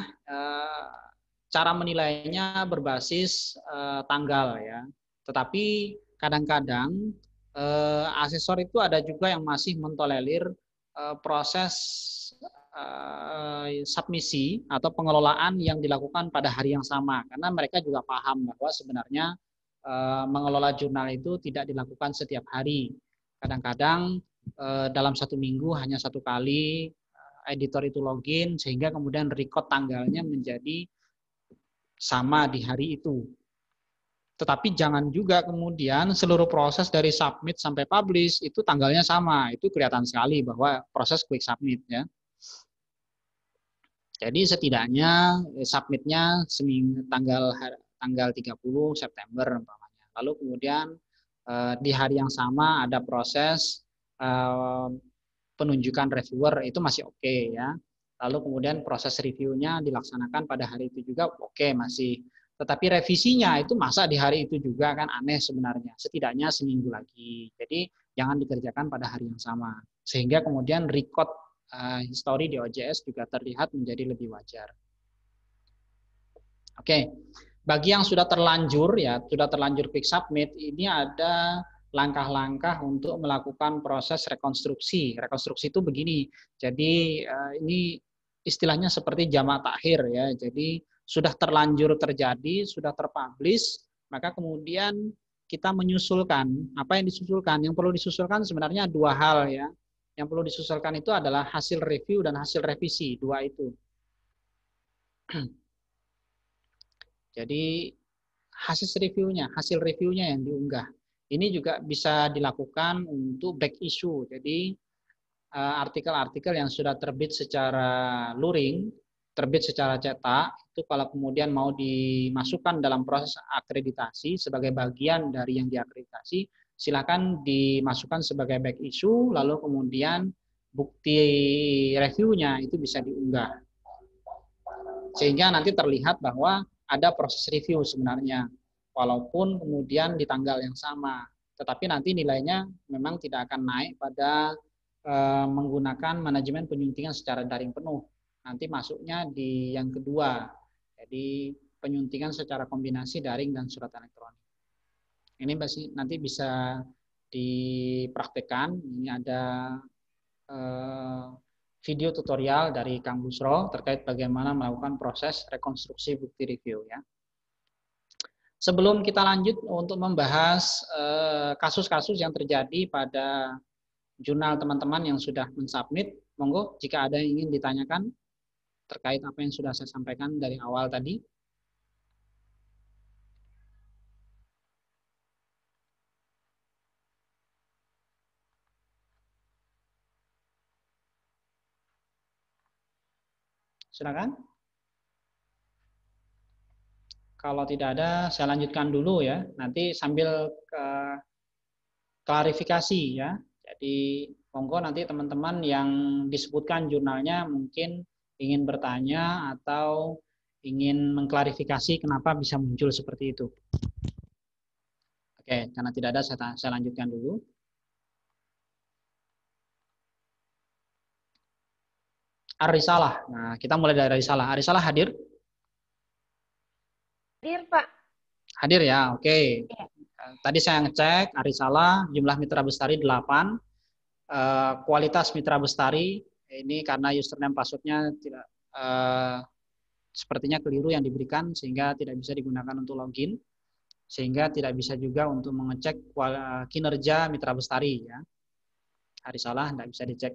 B: cara menilainya berbasis tanggal ya. Tetapi kadang-kadang asesor itu ada juga yang masih mentolerir proses submisi atau pengelolaan yang dilakukan pada hari yang sama. Karena mereka juga paham bahwa sebenarnya mengelola jurnal itu tidak dilakukan setiap hari. Kadang-kadang dalam satu minggu hanya satu kali editor itu login sehingga kemudian record tanggalnya menjadi sama di hari itu. Tetapi jangan juga kemudian seluruh proses dari submit sampai publish itu tanggalnya sama. Itu kelihatan sekali bahwa proses quick submit ya. Jadi setidaknya submitnya tanggal 30 September umpamanya. Lalu kemudian di hari yang sama ada proses penunjukan reviewer itu masih oke ya. Lalu kemudian proses reviewnya dilaksanakan pada hari itu juga oke masih. Tetapi revisinya itu masa di hari itu juga kan aneh sebenarnya. Setidaknya seminggu lagi. Jadi jangan dikerjakan pada hari yang sama. Sehingga kemudian record history di OJS juga terlihat menjadi lebih wajar. Oke, bagi yang sudah terlanjur ya, sudah terlanjur quick submit, ini ada langkah-langkah untuk melakukan proses rekonstruksi. Rekonstruksi itu begini, jadi ini istilahnya seperti jamak takhir ya. Jadi sudah terlanjur terjadi, sudah terpublish, maka kemudian kita menyusulkan. Apa yang disusulkan? Yang perlu disusulkan sebenarnya dua hal ya. Yang perlu disusulkan itu adalah hasil review dan hasil revisi, dua itu. Jadi hasil reviewnya yang diunggah. Ini juga bisa dilakukan untuk back issue. Jadi artikel-artikel yang sudah terbit secara luring, terbit secara cetak, itu kalau kemudian mau dimasukkan dalam proses akreditasi sebagai bagian dari yang diakreditasi, silakan dimasukkan sebagai back issue, lalu kemudian bukti reviewnya itu bisa diunggah. Sehingga nanti terlihat bahwa ada proses review sebenarnya, walaupun kemudian di tanggal yang sama. Tetapi nanti nilainya memang tidak akan naik pada menggunakan manajemen penyuntingan secara daring penuh. Nanti masuknya di yang kedua, jadi penyuntingan secara kombinasi daring dan surat elektronik. Ini nanti bisa dipraktekkan. Ini ada video tutorial dari Kang Busro terkait bagaimana melakukan proses rekonstruksi bukti review ya. Sebelum kita lanjut untuk membahas kasus-kasus yang terjadi pada jurnal teman-teman yang sudah mensubmit, monggo jika ada yang ingin ditanyakan terkait apa yang sudah saya sampaikan dari awal tadi. Silakan. Kalau tidak ada, saya lanjutkan dulu ya. Nanti sambil klarifikasi ya. Jadi monggo nanti teman-teman yang disebutkan jurnalnya mungkin ingin bertanya atau ingin mengklarifikasi kenapa bisa muncul seperti itu. Oke, karena tidak ada, saya lanjutkan dulu. Arisalah. Nah, kita mulai dari Arisalah. Arisalah hadir?
C: Hadir, Pak.
B: Hadir ya, oke. Ya. Tadi saya ngecek, Arisalah, jumlah mitra bestari 8. Kualitas mitra bestari, ini karena username passwordnya tidak sepertinya keliru yang diberikan, sehingga tidak bisa digunakan untuk login. Sehingga tidak bisa juga untuk mengecek kinerja mitra bestari. Ya. Arisalah tidak bisa dicek.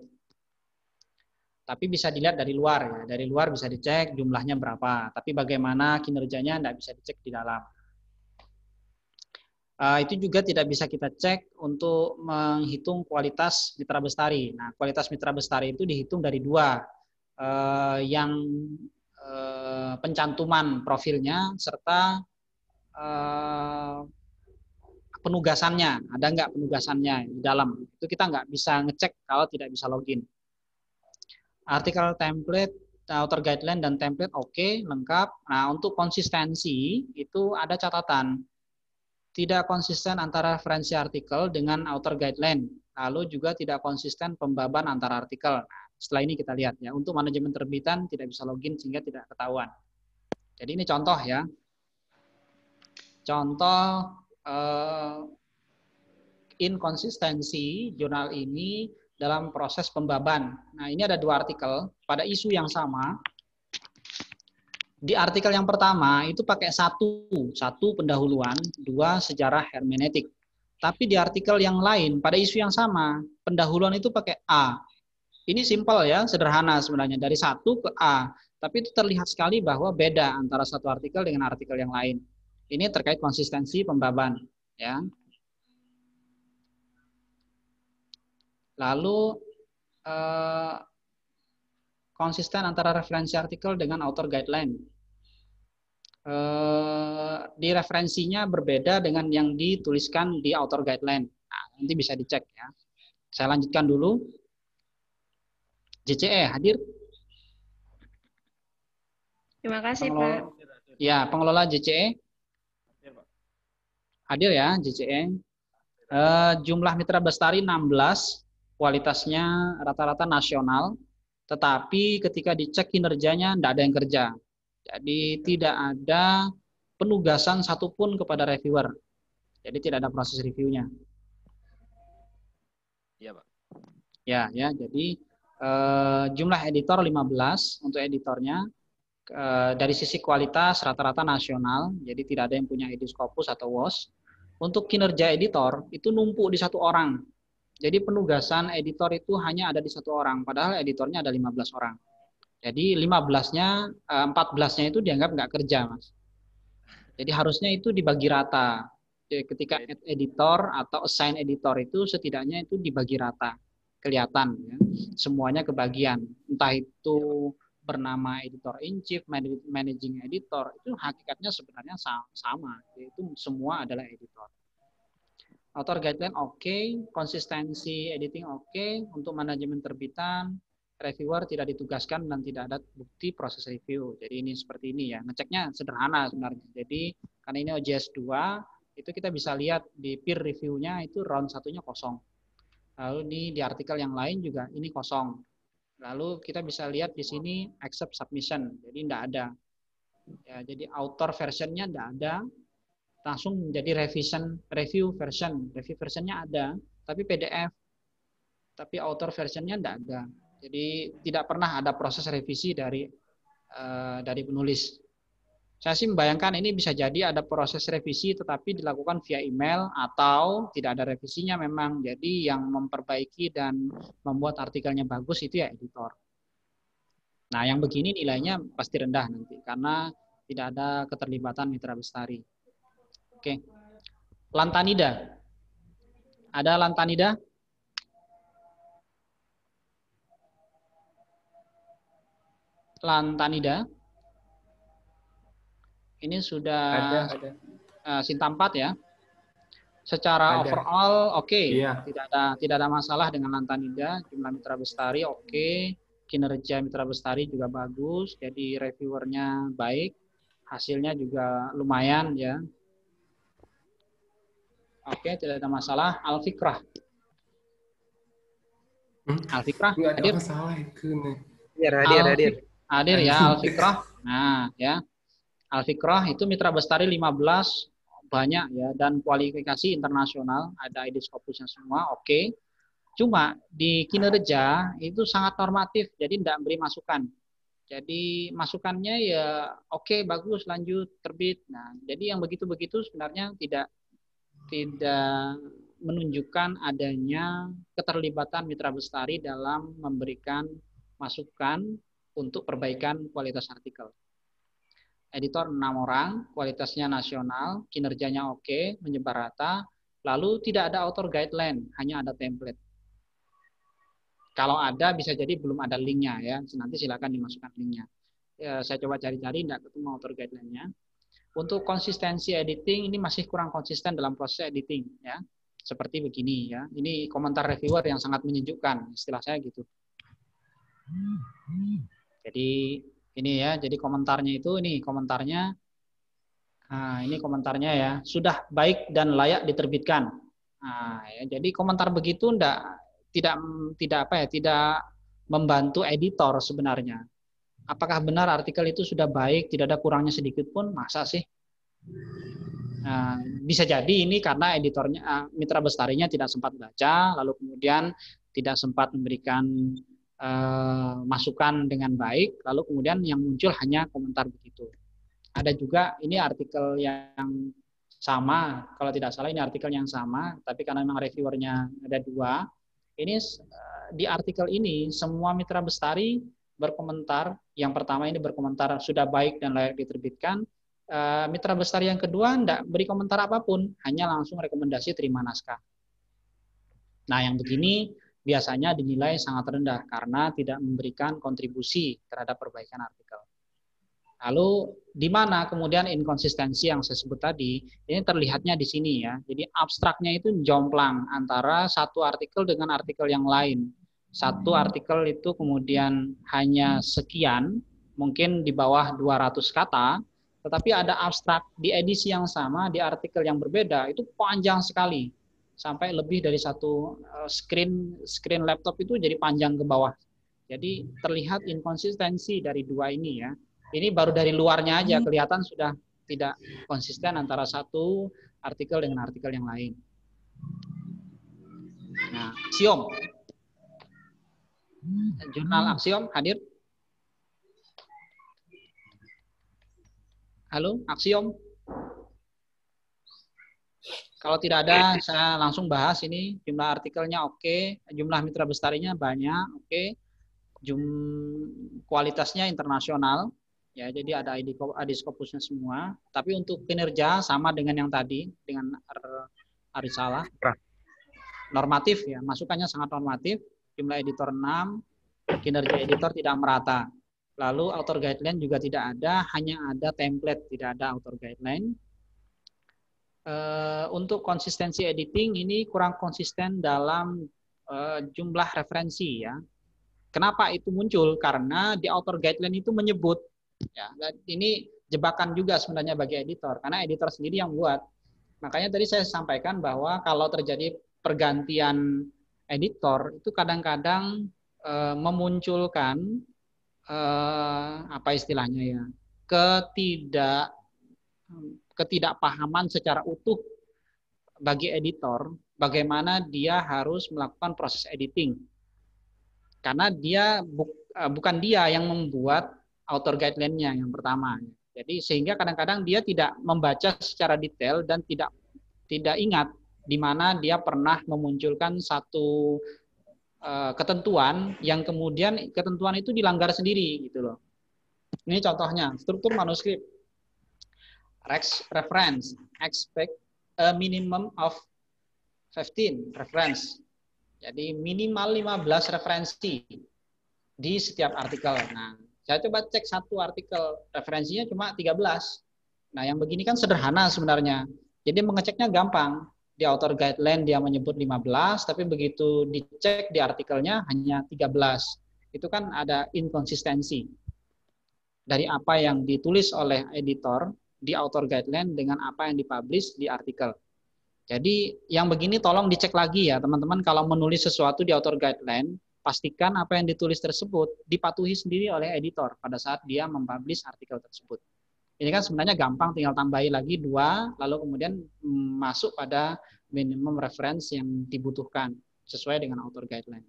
B: Tapi bisa dilihat dari luar ya, dari luar bisa dicek jumlahnya berapa. Tapi bagaimana kinerjanya tidak bisa dicek di dalam. Itu juga tidak bisa kita cek untuk menghitung kualitas mitra bestari. Nah, kualitas mitra bestari itu dihitung dari dua, yang pencantuman profilnya serta penugasannya. Ada nggak penugasannya di dalam? Itu kita nggak bisa ngecek kalau tidak bisa login. Artikel template, author guideline dan template oke, lengkap. Nah, untuk konsistensi itu ada catatan. Tidak konsisten antara referensi artikel dengan author guideline. Lalu juga tidak konsisten pembaban antara artikel. Nah, setelah ini kita lihat ya. Untuk manajemen terbitan tidak bisa login sehingga tidak ketahuan. Jadi ini contoh ya. Contoh inkonsistensi jurnal ini dalam proses pembaban. Nah, ini ada dua artikel pada isu yang sama. Di artikel yang pertama itu pakai satu pendahuluan, dua sejarah hermeneutik. Tapi di artikel yang lain pada isu yang sama, pendahuluan itu pakai A. Ini simpel ya, sederhana sebenarnya dari 1 ke A. Tapi itu terlihat sekali bahwa beda antara satu artikel dengan artikel yang lain. Ini terkait konsistensi pembaban, ya. Lalu konsisten antara referensi artikel dengan author guideline. Di referensinya berbeda dengan yang dituliskan di author guideline. Nah, nanti bisa dicek ya. Saya lanjutkan dulu. JCE hadir?
C: Terima kasih, Pak.
B: Ya, pengelola JCE? Hadir ya, JCE. Jumlah mitra bestari 16. Kualitasnya rata-rata nasional, tetapi ketika dicek kinerjanya tidak ada yang kerja. Jadi tidak ada penugasan satupun kepada reviewer. Jadi tidak ada proses reviewnya.
D: Iya, Pak.
B: Ya, jadi jumlah editor 15 untuk editornya. Dari sisi kualitas rata-rata nasional, jadi tidak ada yang punya Ediscopus atau WOS. Untuk kinerja editor itu numpuk di satu orang. Jadi penugasan editor itu hanya ada di satu orang, padahal editornya ada 15 orang. Jadi 15-nya, 14-nya itu dianggap nggak kerja, Mas. Jadi harusnya itu dibagi rata. Jadi ketika add editor atau assign editor itu setidaknya itu dibagi rata, kelihatan ya. Semuanya kebagian. Entah itu bernama editor in chief, managing editor, itu hakikatnya sebenarnya sama, yaitu semua adalah editor. Author guideline oke, konsistensi editing oke, untuk manajemen terbitan, reviewer tidak ditugaskan dan tidak ada bukti proses review. Jadi ini seperti ini ya, ngeceknya sederhana sebenarnya. Jadi karena ini OJS 2, itu kita bisa lihat di peer review-nya itu round satunya kosong. Lalu di artikel yang lain juga ini kosong. Lalu kita bisa lihat di sini accept submission, jadi tidak ada. Ya, jadi author versionnya tidak ada, langsung menjadi review versionnya ada, tapi PDF, tapi author versionnya tidak ada. Jadi tidak pernah ada proses revisi dari penulis. Saya sih membayangkan ini bisa jadi ada proses revisi tetapi dilakukan via email atau tidak ada revisinya memang. Jadi yang memperbaiki dan membuat artikelnya bagus itu ya editor. Nah, yang begini nilainya pasti rendah nanti karena tidak ada keterlibatan mitra bestari. Oke. Lantanida. Ada Lantanida? Lantanida. Ini sudah ada. Sinta 4 ya. Secara overall oke. Iya. Tidak ada masalah dengan Lantanida, jumlah mitra bestari oke. Kinerja mitra bestari juga bagus, jadi reviewernya baik, hasilnya juga lumayan ya. Oke, tidak ada masalah. Al-Fikrah. Al-Fikrah hadir?
E: Masalah itu nih.
B: Hadir. Hadir ya Al-Fikrah. Nah, ya. Al-Fikrah itu mitra bestari 15 banyak ya, dan kualifikasi internasional, ada Ediscopusnya semua, oke. Cuma di kinerja itu sangat normatif, jadi tidak beri masukan. Jadi masukannya ya oke, bagus, lanjut, terbit. Nah, jadi yang begitu-begitu sebenarnya tidak menunjukkan adanya keterlibatan mitra bestari dalam memberikan masukan untuk perbaikan kualitas artikel. Editor 6 orang, kualitasnya nasional, kinerjanya oke, menyebar rata, lalu tidak ada author guideline, hanya ada template. Kalau ada bisa jadi belum ada linknya ya, nanti silakan dimasukkan linknya. Ya, saya coba cari-cari, tidak ketemu author guideline-nya. Untuk konsistensi editing ini masih kurang konsisten dalam proses editing ya, seperti begini ya. Ini komentar reviewer yang sangat menyejukkan, istilah saya gitu. Jadi ini ya, jadi komentarnya itu, ini komentarnya. Nah, ini komentarnya ya, sudah baik dan layak diterbitkan. Nah, ya, jadi komentar begitu tidak membantu editor sebenarnya. Apakah benar artikel itu sudah baik, tidak ada kurangnya sedikit pun? Masa sih? Nah, bisa jadi ini karena editornya, mitra bestarinya tidak sempat baca, lalu kemudian tidak sempat memberikan masukan dengan baik, lalu kemudian yang muncul hanya komentar begitu. Ada juga ini artikel yang sama, kalau tidak salah ini artikel yang sama, tapi karena memang reviewernya ada 2, ini di artikel ini semua mitra bestari berkomentar. Yang pertama ini berkomentar sudah baik dan layak diterbitkan. Mitra bestari yang kedua tidak beri komentar apapun, hanya langsung rekomendasi terima naskah. Nah, yang begini biasanya dinilai sangat rendah karena tidak memberikan kontribusi terhadap perbaikan artikel. Lalu di mana kemudian inkonsistensi yang saya sebut tadi, ini terlihatnya di sini ya. Jadi abstraknya itu jomplang antara satu artikel dengan artikel yang lain. Satu artikel itu kemudian hanya sekian, mungkin di bawah 200 kata, tetapi ada abstrak di edisi yang sama, di artikel yang berbeda, itu panjang sekali. Sampai lebih dari satu screen laptop itu jadi panjang ke bawah. Jadi terlihat inkonsistensi dari 2 ini ya. Ini baru dari luarnya aja kelihatan sudah tidak konsisten antara satu artikel dengan artikel yang lain. Nah, Axiom. Jurnal Axiom hadir? Halo, Axiom? Kalau tidak ada, saya langsung bahas ini. Jumlah artikelnya oke, jumlah mitra bestarinya banyak, oke. Kualitasnya internasional. Ya, jadi ada ID Scopusnya semua. Tapi untuk kinerja sama dengan yang tadi, dengan Arisalah. Normatif ya, masukannya sangat normatif. Jumlah editor 6, kinerja editor tidak merata. Lalu author guideline juga tidak ada, hanya ada template, tidak ada author guideline. Untuk konsistensi editing ini kurang konsisten dalam jumlah referensi ya. Kenapa itu muncul? Karena di author guideline itu menyebut ya, ini jebakan juga sebenarnya bagi editor karena editor sendiri yang buat. Makanya tadi saya sampaikan bahwa kalau terjadi pergantian editor itu kadang-kadang memunculkan apa istilahnya ya, ketidakpahaman secara utuh bagi editor bagaimana dia harus melakukan proses editing. Karena dia bukan dia yang membuat author guideline-nya yang pertama. Jadi sehingga kadang-kadang dia tidak membaca secara detail dan tidak ingat di mana dia pernah memunculkan satu ketentuan yang kemudian ketentuan itu dilanggar sendiri gitu loh. Ini contohnya, struktur manuskrip. Reference, expect a minimum of 15 reference. Jadi minimal 15 referensi di setiap artikel. Nah, saya coba cek satu artikel, referensinya cuma 13. Nah, yang begini kan sederhana sebenarnya. Jadi mengeceknya gampang. Di author guideline dia menyebut 15, tapi begitu dicek di artikelnya hanya 13. Itu kan ada inkonsistensi dari apa yang ditulis oleh editor di author guideline dengan apa yang dipublish di artikel. Jadi yang begini tolong dicek lagi ya teman-teman, kalau menulis sesuatu di author guideline, pastikan apa yang ditulis tersebut dipatuhi sendiri oleh editor pada saat dia mempublish artikel tersebut. Ini kan sebenarnya gampang, tinggal tambahi lagi 2, lalu kemudian masuk pada minimum reference yang dibutuhkan sesuai dengan author guideline.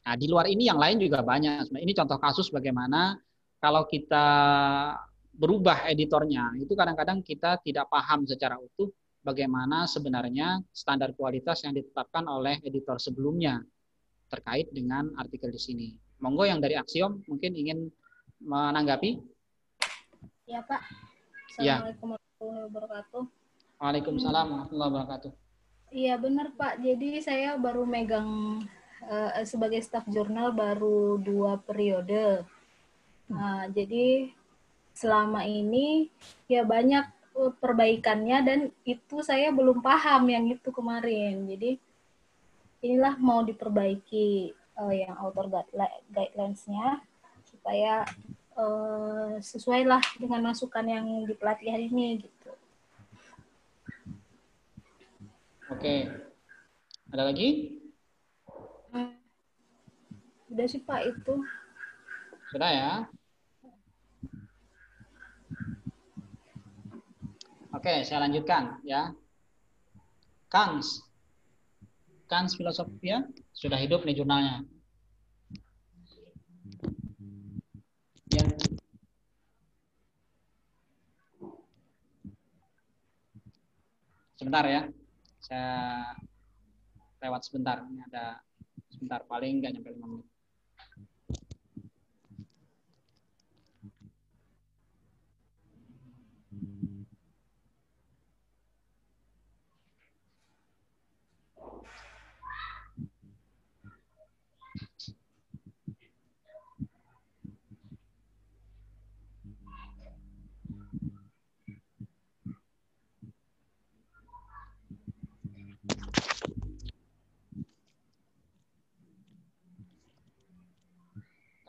B: Nah, di luar ini yang lain juga banyak. Ini contoh kasus bagaimana kalau kita berubah editornya, itu kadang-kadang kita tidak paham secara utuh bagaimana sebenarnya standar kualitas yang ditetapkan oleh editor sebelumnya terkait dengan artikel di sini. Monggo yang dari Axiom mungkin ingin menanggapi.
D: Ya Pak.
B: Assalamualaikum
D: warahmatullahi wabarakatuh.
B: Waalaikumsalam warahmatullahi wabarakatuh.
D: Iya benar Pak. Jadi saya baru megang sebagai staf jurnal baru 2 periode. Jadi selama ini ya banyak perbaikannya dan itu saya belum paham yang itu kemarin. Jadi inilah mau diperbaiki yang author guidelines-nya supaya sesuai lah dengan masukan yang di pelatihan ini gitu.
B: Oke. Ada lagi?
D: Udah sih Pak itu.
B: Sudah ya? Oke, saya lanjutkan ya. Kans Filosofia sudah hidup nih jurnalnya. Ya. Sebentar ya. Saya lewat sebentar. Ini ada sebentar, paling nggak nyampe 5 menit.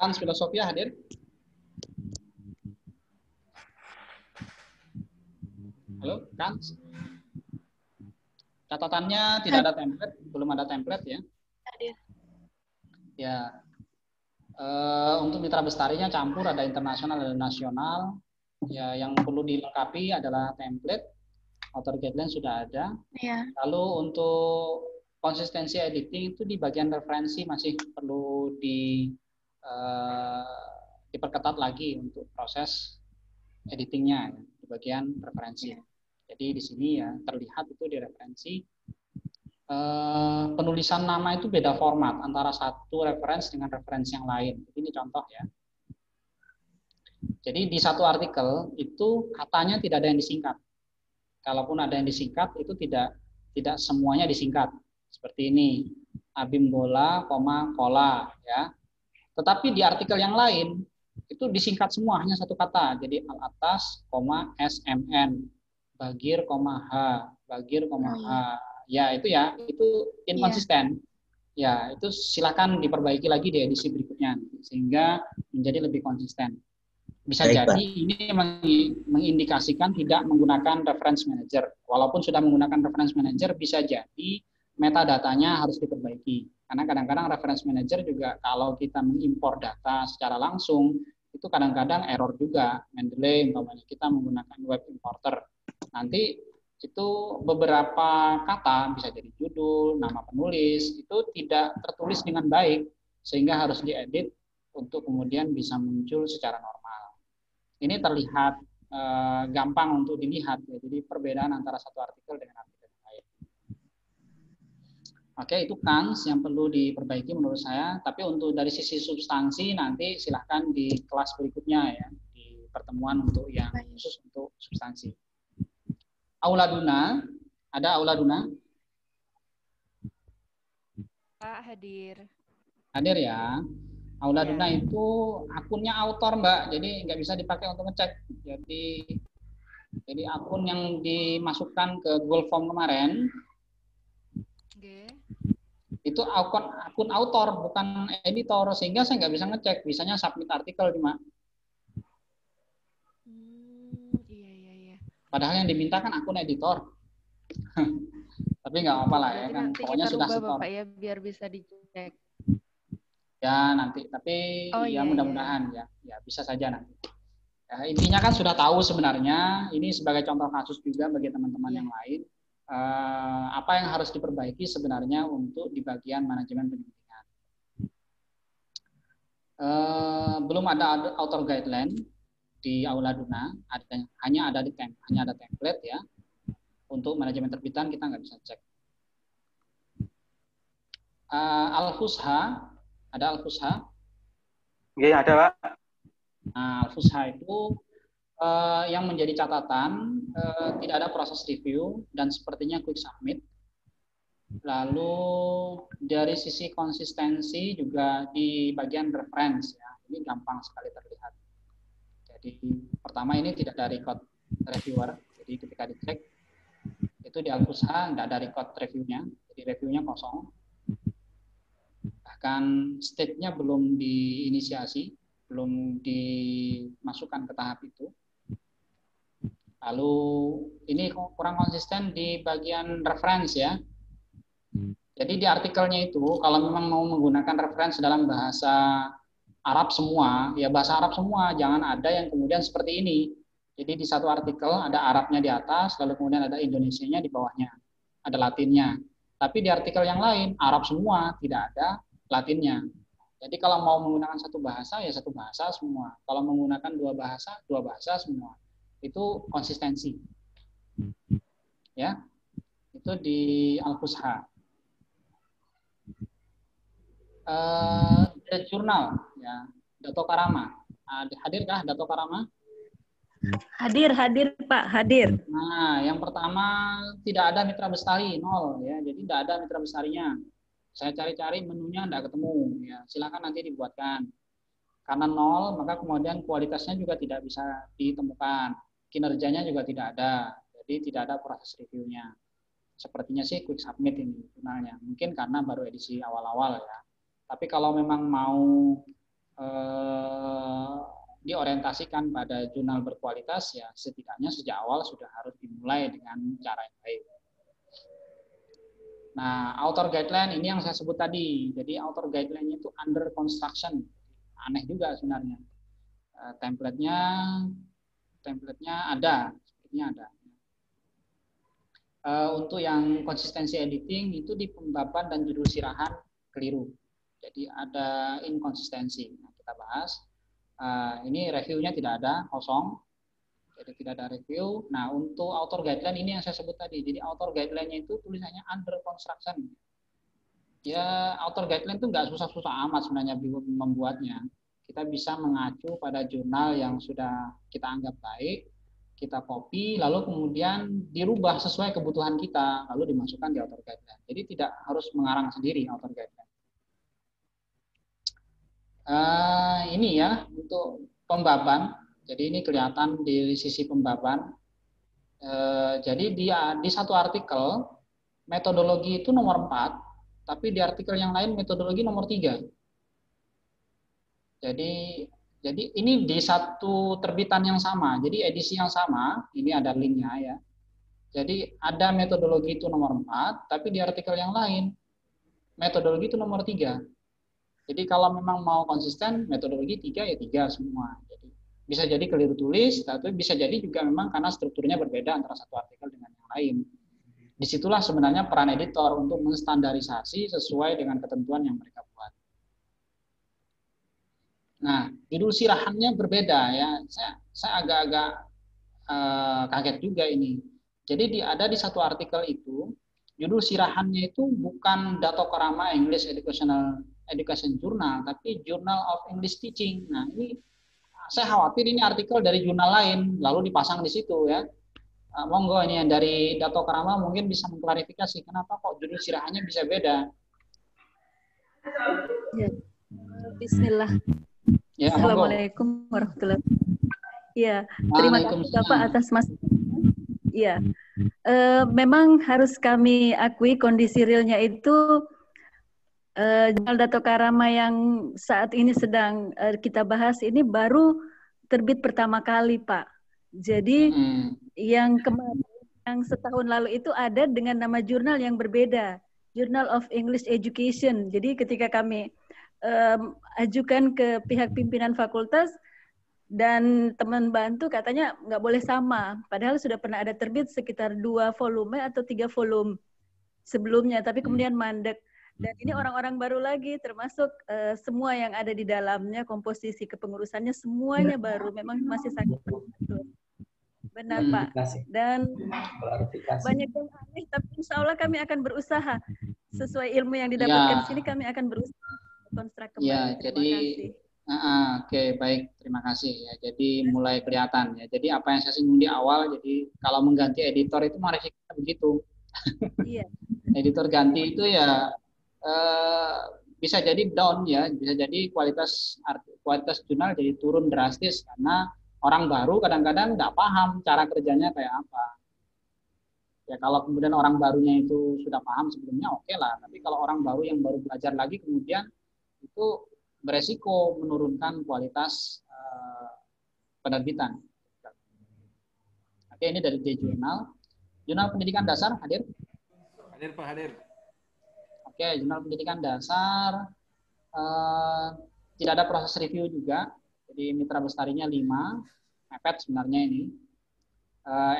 B: Kans Filosofia hadir? Halo, Kans? Catatannya tidak ada template, belum ada template ya?
C: Hadir.
B: Ya. Untuk mitra bestarinya campur, ada internasional dan nasional. Ya, yang perlu dilengkapi adalah template, author guideline sudah ada.
C: Iya.
B: Lalu untuk konsistensi editing itu di bagian referensi masih perlu diperketat lagi untuk proses editingnya ya, di bagian referensi. Jadi di sini ya terlihat itu di referensi penulisan nama itu beda format antara satu referensi dengan referensi yang lain. Ini contoh ya. Jadi di satu artikel itu katanya tidak ada yang disingkat. Kalaupun ada yang disingkat itu tidak semuanya disingkat. Seperti ini, Abimbola, kola ya. Tetapi di artikel yang lain itu disingkat semua hanya satu kata. Jadi al atas, SMN, Bagir, H, Bagir, H. Ya, itu inkonsisten. Ya, itu silakan diperbaiki lagi di edisi berikutnya sehingga menjadi lebih konsisten. Bisa
E: Baik,
B: jadi
E: Pak.
B: ini mengindikasikan tidak menggunakan reference manager. Walaupun sudah menggunakan reference manager, bisa jadi metadatanya harus diperbaiki. Karena kadang-kadang reference manager juga kalau kita mengimpor data secara langsung, itu kadang-kadang error juga. Mendeley, umpamanya kita menggunakan web importer. Nanti itu beberapa kata, bisa jadi judul, nama penulis, itu tidak tertulis dengan baik, sehingga harus diedit untuk kemudian bisa muncul secara normal. Ini terlihat gampang untuk dilihat ya. Jadi perbedaan antara satu artikel dengan artikel yang lain. Oke, itu kans yang perlu diperbaiki menurut saya. Tapi untuk dari sisi substansi nanti silahkan di kelas berikutnya ya, di pertemuan untuk yang khusus untuk substansi. Aula Duna, ada Aula Duna?
F: Pak, hadir.
B: Hadir ya. Aula
F: Ya.
B: Duna itu akunnya autor Mbak, jadi nggak bisa dipakai untuk ngecek. Jadi akun yang dimasukkan ke Google Form kemarin, itu akun autor bukan editor, sehingga saya nggak bisa ngecek. Bisanya submit artikel cuma.
F: Iya.
B: Padahal yang diminta kan akun editor. Tapi nggak apa-apa lah ya kan.
F: Nanti
B: Pokoknya
F: kita
B: sudah
F: rubah
B: setor.
F: Bapak ya biar bisa dicek.
B: Ya nanti, tapi
F: iya,
B: mudah-mudahan ya bisa saja nanti. Ya, intinya kan sudah tahu sebenarnya. Ini sebagai contoh kasus juga bagi teman-teman yang lain. Apa yang harus diperbaiki sebenarnya untuk di bagian manajemen penyuntingan. Belum ada author guideline di Aula Duna, hanya ada template ya. Untuk manajemen terbitan kita nggak bisa cek. Al-Fusha, ada Al-Fusha?
G: Oke, ada Pak.
B: Nah, Al-Fusha itu yang menjadi catatan tidak ada proses review dan sepertinya quick submit. Lalu dari sisi konsistensi juga di bagian reference ya, ini gampang sekali terlihat. Jadi pertama ini tidak ada record reviewer, jadi ketika dicek itu di Al-Fusha tidak ada record reviewnya, jadi reviewnya kosong. Bahkan state-nya belum diinisiasi, belum dimasukkan ke tahap itu. Lalu ini kurang konsisten di bagian reference ya. Jadi di artikelnya itu kalau memang mau menggunakan reference dalam bahasa Arab semua, ya bahasa Arab semua, jangan ada yang kemudian seperti ini. Jadi di satu artikel ada Arabnya di atas, lalu kemudian ada Indonesianya di bawahnya, ada Latinnya. Tapi di artikel yang lain Arab semua, tidak ada Latinnya. Jadi kalau mau menggunakan satu bahasa ya satu bahasa semua. Kalau menggunakan dua bahasa semua. Itu konsistensi. Ya. Itu di Al-Fusha. Jurnal ya, Dato Karama. Hadirkah Dato Karama?
H: Hadir Pak, hadir.
B: Nah, yang pertama tidak ada mitra bestari, 0 ya. Jadi tidak ada mitra bestarinya. Saya cari-cari menunya tidak ketemu. Ya, silakan nanti dibuatkan. Karena 0, maka kemudian kualitasnya juga tidak bisa ditemukan. Kinerjanya juga tidak ada. Jadi tidak ada proses reviewnya. Sepertinya sih quick submit ini jurnalnya. Mungkin karena baru edisi awal-awal ya. Tapi kalau memang mau diorientasikan pada jurnal berkualitas, ya setidaknya sejak awal sudah harus dimulai dengan cara yang baik. Nah, author guideline ini yang saya sebut tadi. Jadi author guideline itu under construction. aneh juga sebenarnya. Template-nya ada, sepertinya ada. Untuk yang konsistensi editing itu di pembaban dan judul sirahan keliru. Jadi ada inkonsistensi. Nah, kita bahas. Ini reviewnya tidak ada, kosong. Jadi tidak ada review. Nah, untuk author guideline ini yang saya sebut tadi. Jadi author guideline-nya itu tulisannya under construction. Ya, author guideline itu nggak susah-susah amat sebenarnya membuatnya. Kita bisa mengacu pada jurnal yang sudah kita anggap baik, kita copy, lalu kemudian dirubah sesuai kebutuhan kita, lalu dimasukkan di author guideline. Jadi tidak harus mengarang sendiri author guideline. Ini ya untuk pembaban. Jadi ini kelihatan di sisi pembaban. Jadi di satu artikel metodologi itu nomor 4, tapi di artikel yang lain metodologi nomor 3. Jadi ini di satu terbitan yang sama, jadi edisi yang sama, ini ada linknya ya. Jadi ada metodologi itu nomor 4, tapi di artikel yang lain metodologi itu nomor 3. Jadi kalau memang mau konsisten, metodologi 3 ya 3 semua. Jadi bisa jadi keliru tulis, tapi bisa jadi juga memang karena strukturnya berbeda antara satu artikel dengan yang lain. Disitulah sebenarnya peran editor untuk menstandarisasi sesuai dengan ketentuan yang mereka buat. Nah, judul sirahannya berbeda ya. Saya agak-agak kaget juga ini. Jadi ada di satu artikel itu, judul sirahannya itu bukan Datokarama English Education Journal, tapi Journal of English Teaching. Nah, ini saya khawatir ini artikel dari jurnal lain, lalu dipasang di situ ya. Monggo ini yang dari Datokarama mungkin bisa mengklarifikasi kenapa kok judul sirahannya bisa beda.
H: Ya. Bismillah.
B: Ya,
H: Assalamualaikum warahmatullahi wabarakatuh. Ya, terima kasih Bapak atas masukannya. Ya, memang harus kami akui kondisi realnya itu jurnal Datokarama yang saat ini sedang kita bahas ini baru terbit pertama kali, Pak. Jadi yang kemarin, yang setahun lalu itu ada dengan nama jurnal yang berbeda, Journal of English Education. Jadi ketika kami ajukan ke pihak pimpinan fakultas dan teman bantu katanya nggak boleh sama, padahal sudah pernah ada terbit sekitar 2 volume atau 3 volume sebelumnya, tapi kemudian mandek. Dan ini orang-orang baru lagi, termasuk semua yang ada di dalamnya, komposisi kepengurusannya semuanya baru, memang masih sangat prematur. Benar Pak. Dan banyak yang aneh, tapi insya Allah kami akan berusaha sesuai ilmu yang didapatkan di sini, kami akan berusaha konstruk kembali.
B: Ya, jadi oke, baik, terima kasih ya. Jadi mulai kelihatan ya. Jadi apa yang saya singgung di awal, jadi kalau mengganti editor itu mari kita begitu.
H: Iya.
B: Editor ganti itu ya bisa jadi down ya, bisa jadi kualitas jurnal jadi turun drastis karena orang baru kadang-kadang nggak paham cara kerjanya kayak apa. Ya kalau kemudian orang barunya itu sudah paham sebelumnya oke lah, tapi kalau orang baru yang baru belajar lagi kemudian itu beresiko menurunkan kualitas penerbitan. Oke, ini dari J-Journal. Jurnal Pendidikan Dasar hadir?
E: Hadir Pak, hadir.
B: Oke, Jurnal Pendidikan Dasar tidak ada proses review juga. Jadi mitra bestarinya 5, mepet sebenarnya ini.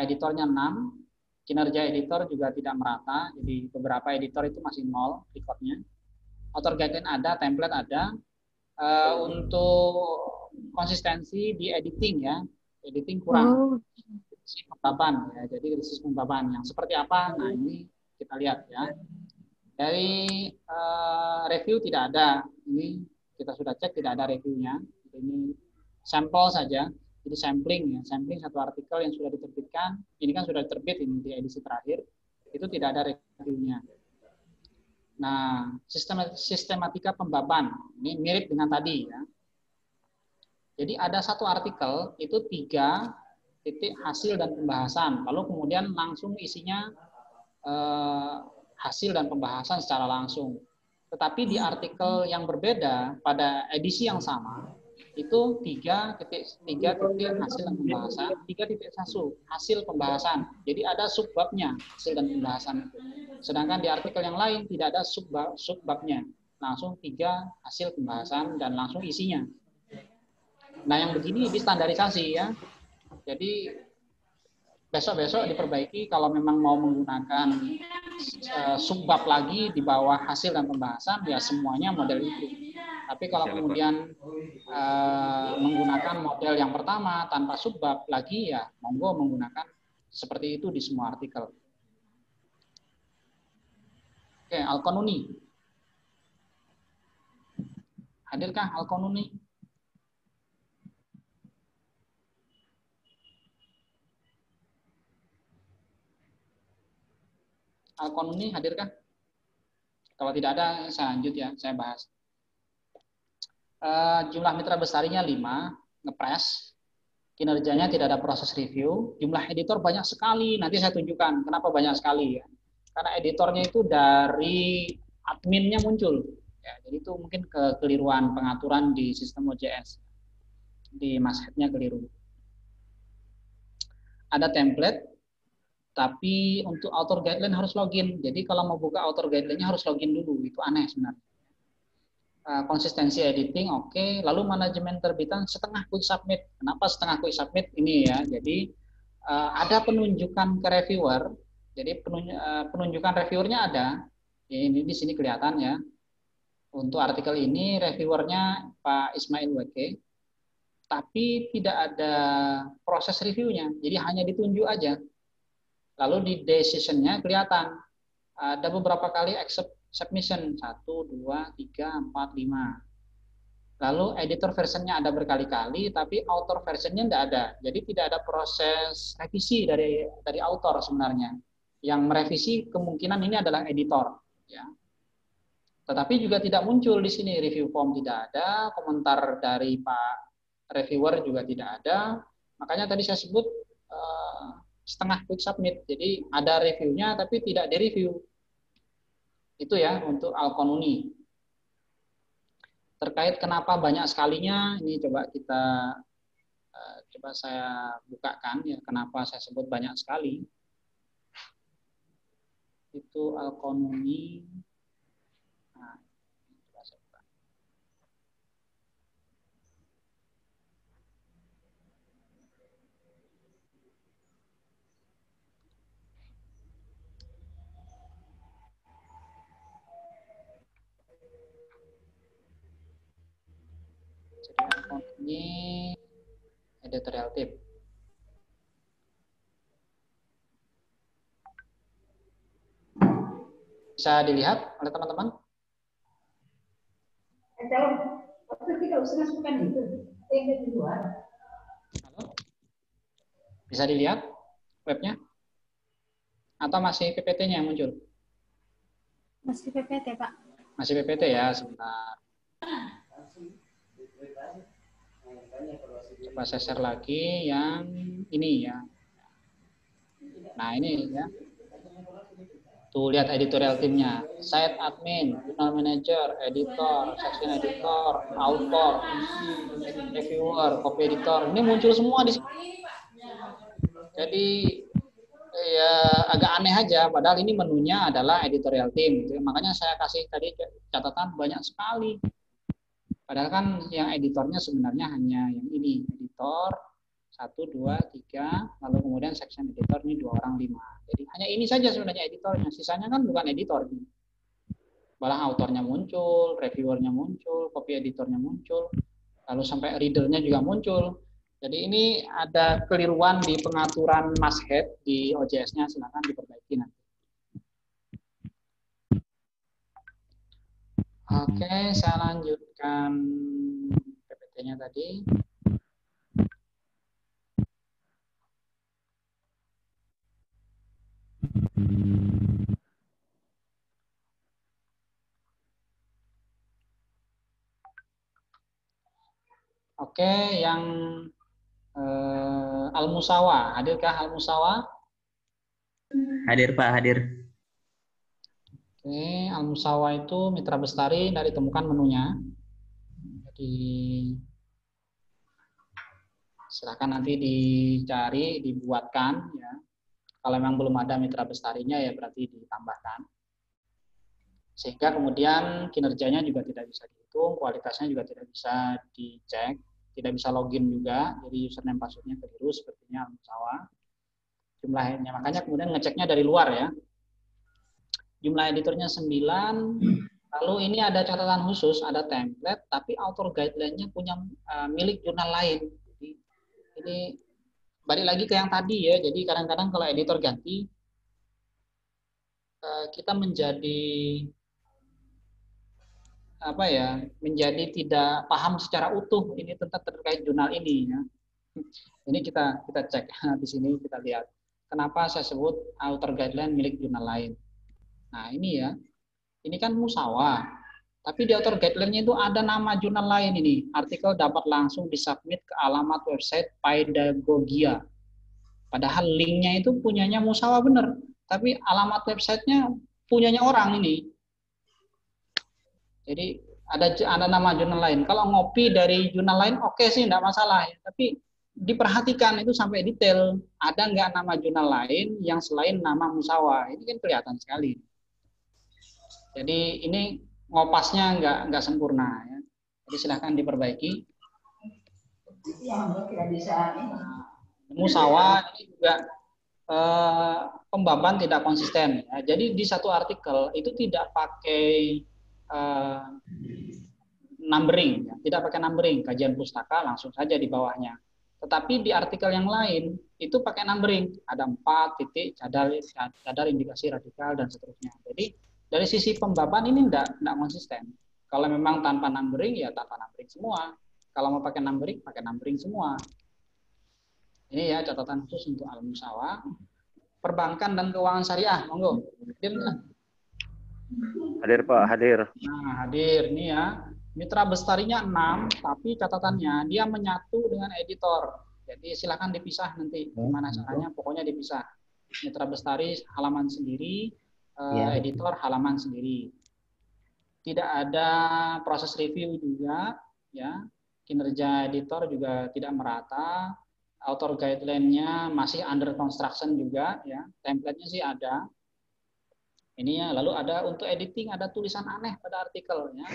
B: Editornya 6, kinerja editor juga tidak merata. Jadi beberapa editor itu masih 0 recordnya. Author guideline ada, template ada. Untuk konsistensi di editing ya, editing kurang. Sisi pembaban ya, jadi sisi pembaban yang seperti apa? Nah ini kita lihat ya. Dari review tidak ada, ini kita sudah cek tidak ada reviewnya. Ini sampel saja, jadi sampling ya, sampling satu artikel yang sudah diterbitkan. Ini kan sudah terbit ini di edisi terakhir, itu tidak ada reviewnya. Nah, sistematika pembaban ini mirip dengan tadi ya. Jadi ada satu artikel itu 3 titik hasil dan pembahasan, lalu kemudian langsung isinya hasil dan pembahasan secara langsung. Tetapi di artikel yang berbeda pada edisi yang sama itu 3 titik hasil dan pembahasan, 3 titik hasil pembahasan. Jadi ada subbabnya hasil dan pembahasan itu. Sedangkan di artikel yang lain tidak ada subbabnya, langsung 3 hasil pembahasan dan langsung isinya. Nah, yang begini distandarisasi ya. Jadi besok-besok diperbaiki kalau memang mau menggunakan subbab lagi di bawah hasil dan pembahasan, ya semuanya model itu. Tapi kalau kemudian menggunakan model yang pertama tanpa subbab lagi, ya monggo menggunakan seperti itu di semua artikel. Oke, Al-Qanuni. Hadirkah Al-Qanuni? Al-Qanuni hadirkah? Kalau tidak ada, saya lanjut ya, saya bahas. Jumlah mitra besarnya 5, ngepres. Kinerjanya tidak ada proses review. Jumlah editor banyak sekali. Nanti saya tunjukkan kenapa banyak sekali ya. Karena editornya itu dari adminnya muncul. Ya, jadi itu mungkin kekeliruan pengaturan di sistem OJS. Di masheadnya keliru. Ada template. Tapi untuk author guideline harus login. Jadi kalau mau buka author guideline-nya harus login dulu. Itu aneh sebenarnya. Konsistensi editing, oke. Lalu manajemen terbitan setengah quick submit. Kenapa setengah quick submit? Ini ya. Jadi ada penunjukan ke reviewer. Jadi penunjukan reviewernya ada. Ini di sini kelihatan ya. Untuk artikel ini reviewernya Pak Ismail Weke. Tapi tidak ada proses reviewnya. Jadi hanya ditunjuk aja. Lalu di decision-nya kelihatan ada beberapa kali accept submission 1, 2, 3, 4, 5. Lalu editor versionnya ada berkali-kali, tapi author versionnya tidak ada. Jadi tidak ada proses revisi dari author sebenarnya. Yang merevisi kemungkinan ini adalah editor. Ya. Tetapi juga tidak muncul di sini review form tidak ada, komentar dari Pak reviewer juga tidak ada. Makanya tadi saya sebut setengah quick submit. Jadi ada reviewnya tapi tidak direview. Itu ya untuk Al-Qanuni. Terkait kenapa banyak sekalinya, ini coba saya bukakan ya kenapa saya sebut banyak sekali. Itu Al-Qanuni. Nah, coba saya buka. Ini editorial tip. Bisa dilihat oleh teman-teman? Halo? Bisa dilihat webnya? Atau masih PPT-nya yang muncul?
D: Masih PPT, Pak.
B: Masih PPT ya, sebentar. Coba saya share lagi yang ini ya. Nah ini ya. Tuh lihat editorial timnya. Site admin, journal manager, editor, section editor, author, reviewer, copy editor. Ini muncul semua di sini. Jadi ya agak aneh aja. Padahal ini menunya adalah editorial team. Gitu. Makanya saya kasih tadi catatan banyak sekali. Padahal kan yang editornya sebenarnya hanya yang ini, editor 1, 2, 3, lalu kemudian section editor ini 2 orang 5. Jadi hanya ini saja sebenarnya editornya, sisanya kan bukan editor. Malah autornya muncul, reviewernya muncul, copy editornya muncul, lalu sampai readernya juga muncul. Jadi ini ada keliruan di pengaturan mashead di OJS-nya, silakan diperbaiki nanti. Oke, saya lanjutkan PPT-nya tadi. Oke, yang Al-Musawa, hadirkah Al-Musawa?
I: Hadir Pak, hadir.
B: Oke, Al-Musawa itu mitra bestari, tidak ditemukan menunya. Jadi silakan nanti dicari, dibuatkan ya. Kalau memang belum ada mitra bestarinya ya berarti ditambahkan. Sehingga kemudian kinerjanya juga tidak bisa dihitung, kualitasnya juga tidak bisa dicek. tidak bisa login juga, jadi username passwordnya keliru sepertinya Al-Musawa. Jumlahnya, makanya kemudian ngeceknya dari luar ya. Jumlah editornya 9, lalu ini ada catatan khusus, ada template, tapi author guideline-nya punya milik jurnal lain. Jadi ini balik lagi ke yang tadi ya, jadi kadang-kadang kalau editor ganti, kita menjadi menjadi tidak paham secara utuh ini tentang terkait jurnal ini ya. Ini kita cek di sini, kita lihat kenapa saya sebut author guideline milik jurnal lain. Nah ini ya, ini kan Musawa, tapi di author guideline-nya itu ada nama jurnal lain ini. Artikel dapat langsung disubmit ke alamat website Pedagogia. Padahal linknya itu punyanya Musawa bener, tapi alamat websitenya punyanya orang ini. Jadi ada nama jurnal lain. Kalau ngopi dari jurnal lain oke sih, enggak masalah. Ya. Tapi diperhatikan itu sampai detail. Ada nggak nama jurnal lain yang selain nama Musawa? Ini kan kelihatan sekali. Jadi ini ngopasnya nggak sempurna. Ya. Jadi silahkan diperbaiki. Musawa ini juga pembaban tidak konsisten. Ya. Jadi di satu artikel itu tidak pakai numbering, ya. Tidak pakai numbering, kajian pustaka langsung saja di bawahnya. Tetapi di artikel yang lain itu pakai numbering, ada 4 titik, cadar indikasi radikal dan seterusnya. Jadi dari sisi pembaban ini enggak konsisten. Kalau memang tanpa numbering ya tanpa numbering semua. Kalau mau pakai numbering semua. Ini ya catatan khusus untuk Al-Musawa. Perbankan dan keuangan syariah, monggo.
G: Hadir Pak, hadir.
B: Nah, hadir nih ya. Mitra Bestarinya 6, tapi catatannya dia menyatu dengan editor. Jadi silakan dipisah nanti gimana caranya, pokoknya dipisah. Mitra Bestari halaman sendiri, editor halaman sendiri. Tidak ada proses review juga, ya. Kinerja editor juga tidak merata. Author guideline-nya masih under construction juga, ya. Template-nya sih ada. Ini ya, lalu ada untuk editing ada tulisan aneh pada artikelnya.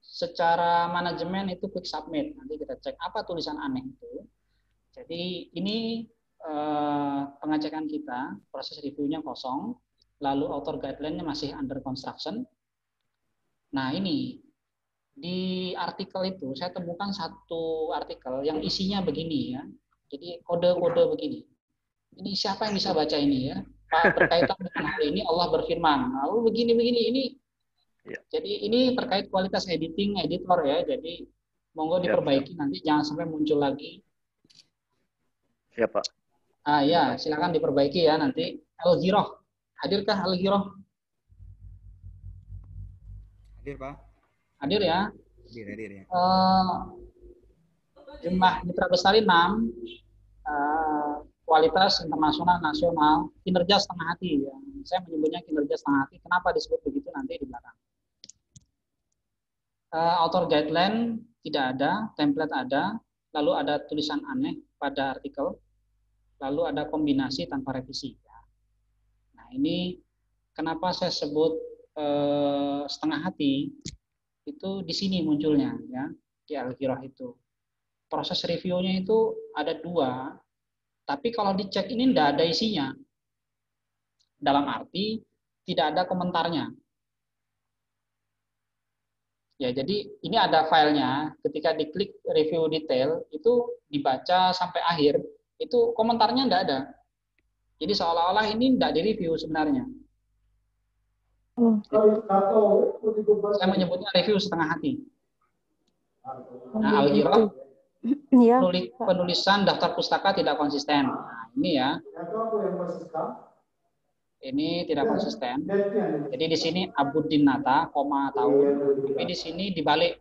B: Secara manajemen itu quick submit. Nanti kita cek apa tulisan aneh itu. Jadi ini pengecekan kita, proses reviewnya kosong, lalu author guideline-nya masih under construction. Nah ini di artikel itu saya temukan satu artikel yang isinya begini ya. Jadi kode-kode begini. Ini siapa yang bisa baca ini ya? Berkaitan dengan hal ini Allah berfirman. Lalu begini-begini ini. Jadi ini terkait kualitas editing editor ya. Jadi monggo diperbaiki nanti jangan sampai muncul lagi.
G: Siap Pak.
B: Ya, silakan diperbaiki ya nanti. Al-Ghiroh. Hadirkah Al-Ghiroh?
E: Hadir Pak.
B: Hadir ya.
E: Hadir ya.
B: Jumlah Mitra Bestari 6. Kualitas internasional nasional, kinerja setengah hati. Ya. Saya menyebutnya kinerja setengah hati. Kenapa disebut begitu nanti di belakang. Author guideline tidak ada, template ada, lalu ada tulisan aneh pada artikel, lalu ada kombinasi tanpa revisi. Ya. Nah ini kenapa saya sebut setengah hati, itu di sini munculnya ya di Al-Ghiroh itu. Proses reviewnya itu ada 2. Tapi kalau dicek ini tidak ada isinya. Dalam arti tidak ada komentarnya. Ya, jadi ini ada filenya. Ketika diklik review detail, itu dibaca sampai akhir, itu komentarnya tidak ada. Jadi seolah-olah ini tidak direview sebenarnya. Saya menyebutnya review setengah hati. Nah, Al-Ghiroh, penulisan daftar pustaka tidak konsisten. Nah, ini ya. Ini tidak konsisten. Jadi di sini Abuddin Nata, koma tahun. Tapi di sini dibalik.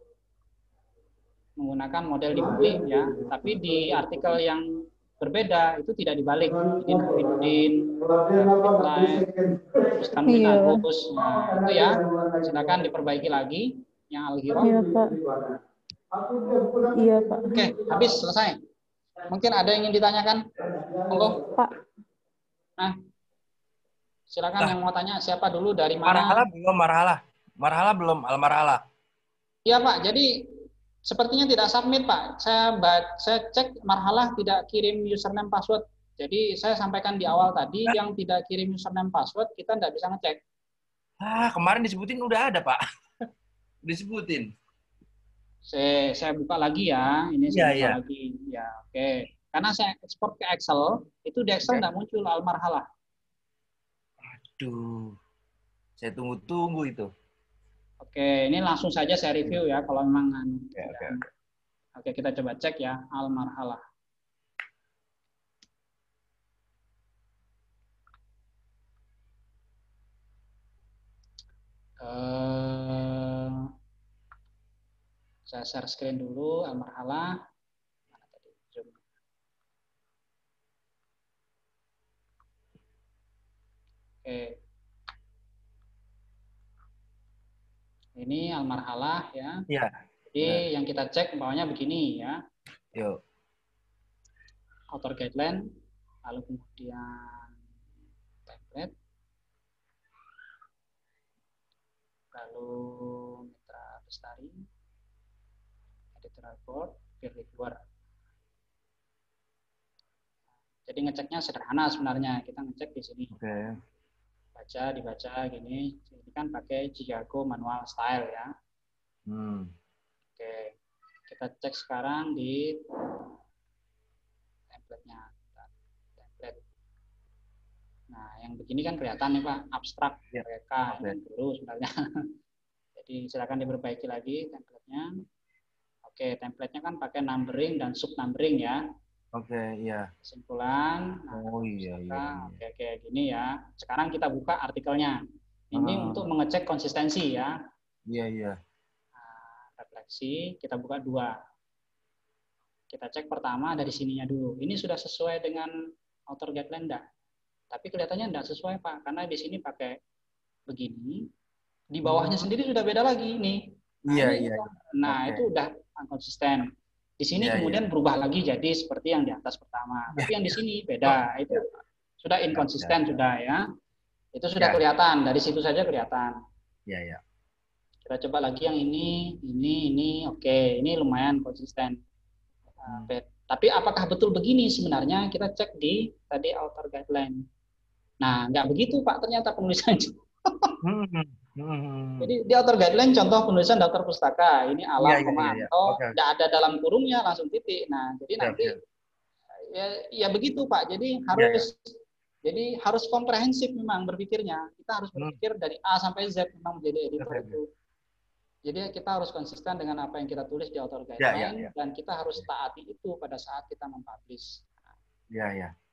B: Menggunakan model dibalik ya. Tapi di artikel yang berbeda itu tidak dibalik. Jadi Nafiduddin, Ustadz Agus. Nah, itu ya. Silakan diperbaiki lagi yang Al-Ghiroh.
J: Iya, Pak. Iya, Pak.
B: Oke, habis selesai. Mungkin ada yang ingin ditanyakan? Monggo.
J: Pak.
B: Nah, silakan yang mau tanya siapa dulu dari mana?
E: Marhala belum, Marhala. Marhala belum, Al-Marhala.
B: Iya Pak, jadi Sepertinya tidak submit, Pak. Saya cek marhalah tidak kirim username password. Jadi saya sampaikan di awal tadi, yang tidak kirim username password, kita tidak bisa ngecek.
J: Kemarin disebutin udah ada, Pak. Disebutin.
B: Saya buka lagi ya. Ini saya buka
J: Iya.
B: lagi. Ya, oke. Karena saya ekspor ke Excel, itu di Excel tidak muncul al-marhalah.
J: Aduh. Saya tunggu-tunggu itu.
B: Oke, ini langsung saja saya review ya, kalau memang.
J: Oke.
B: Oke, kita coba cek ya, al-marhalah. Saya share screen dulu, al-marhalah. Mana tadi? Zoom. Oke. Ini al-marhalah ya.
J: Iya.
B: Jadi yang kita cek bawahnya begini ya.
J: Yuk.
B: Author guideline, lalu kemudian template, lalu mitra bestari, editorial board, peer reviewer. Jadi ngeceknya sederhana sebenarnya. Kita ngecek di sini.
J: Oke.
B: Dibaca gini. Ini kan pakai Chicago manual style ya. Oke. Kita cek sekarang di template-nya. Template. Nah, yang begini kan kelihatan nih Pak, abstrak mereka ini dulu sebenarnya. Jadi silakan diperbaiki lagi template-nya. Oke, template-nya kan pakai numbering dan sub numbering ya.
J: Oke, iya.
B: Kesimpulan. Nah, Oke, gini ya. Sekarang kita buka artikelnya. Ini untuk mengecek konsistensi ya.
J: Iya.
B: Nah, refleksi, kita buka 2. Kita cek pertama dari sininya dulu. Ini sudah sesuai dengan author guideline enggak? Tapi kelihatannya enggak sesuai, Pak. Karena di sini pakai begini. Di bawahnya sendiri sudah beda lagi nih.
J: Iya.
B: Nah, itu udah konsisten. Di sini kemudian berubah lagi jadi seperti yang di atas pertama. Tapi yang di sini beda. Itu sudah inkonsisten sudah ya. Itu sudah kelihatan. Dari situ saja kelihatan.
J: Iya.
B: Kita coba lagi yang ini. Oke, ini lumayan konsisten. Tapi apakah betul begini sebenarnya? Kita cek di tadi author guideline. Nah, nggak begitu Pak ternyata penulisannya. Jadi di author guideline contoh penulisan daftar pustaka. Ini Alam, Anto, tidak ada dalam kurungnya langsung titik. Nah, jadi nanti ya begitu Pak. Jadi harus komprehensif memang berpikirnya. Kita harus berpikir dari A sampai Z memang menjadi editor itu. Jadi kita harus konsisten dengan apa yang kita tulis di author guideline dan kita harus taati itu pada saat kita mempublish.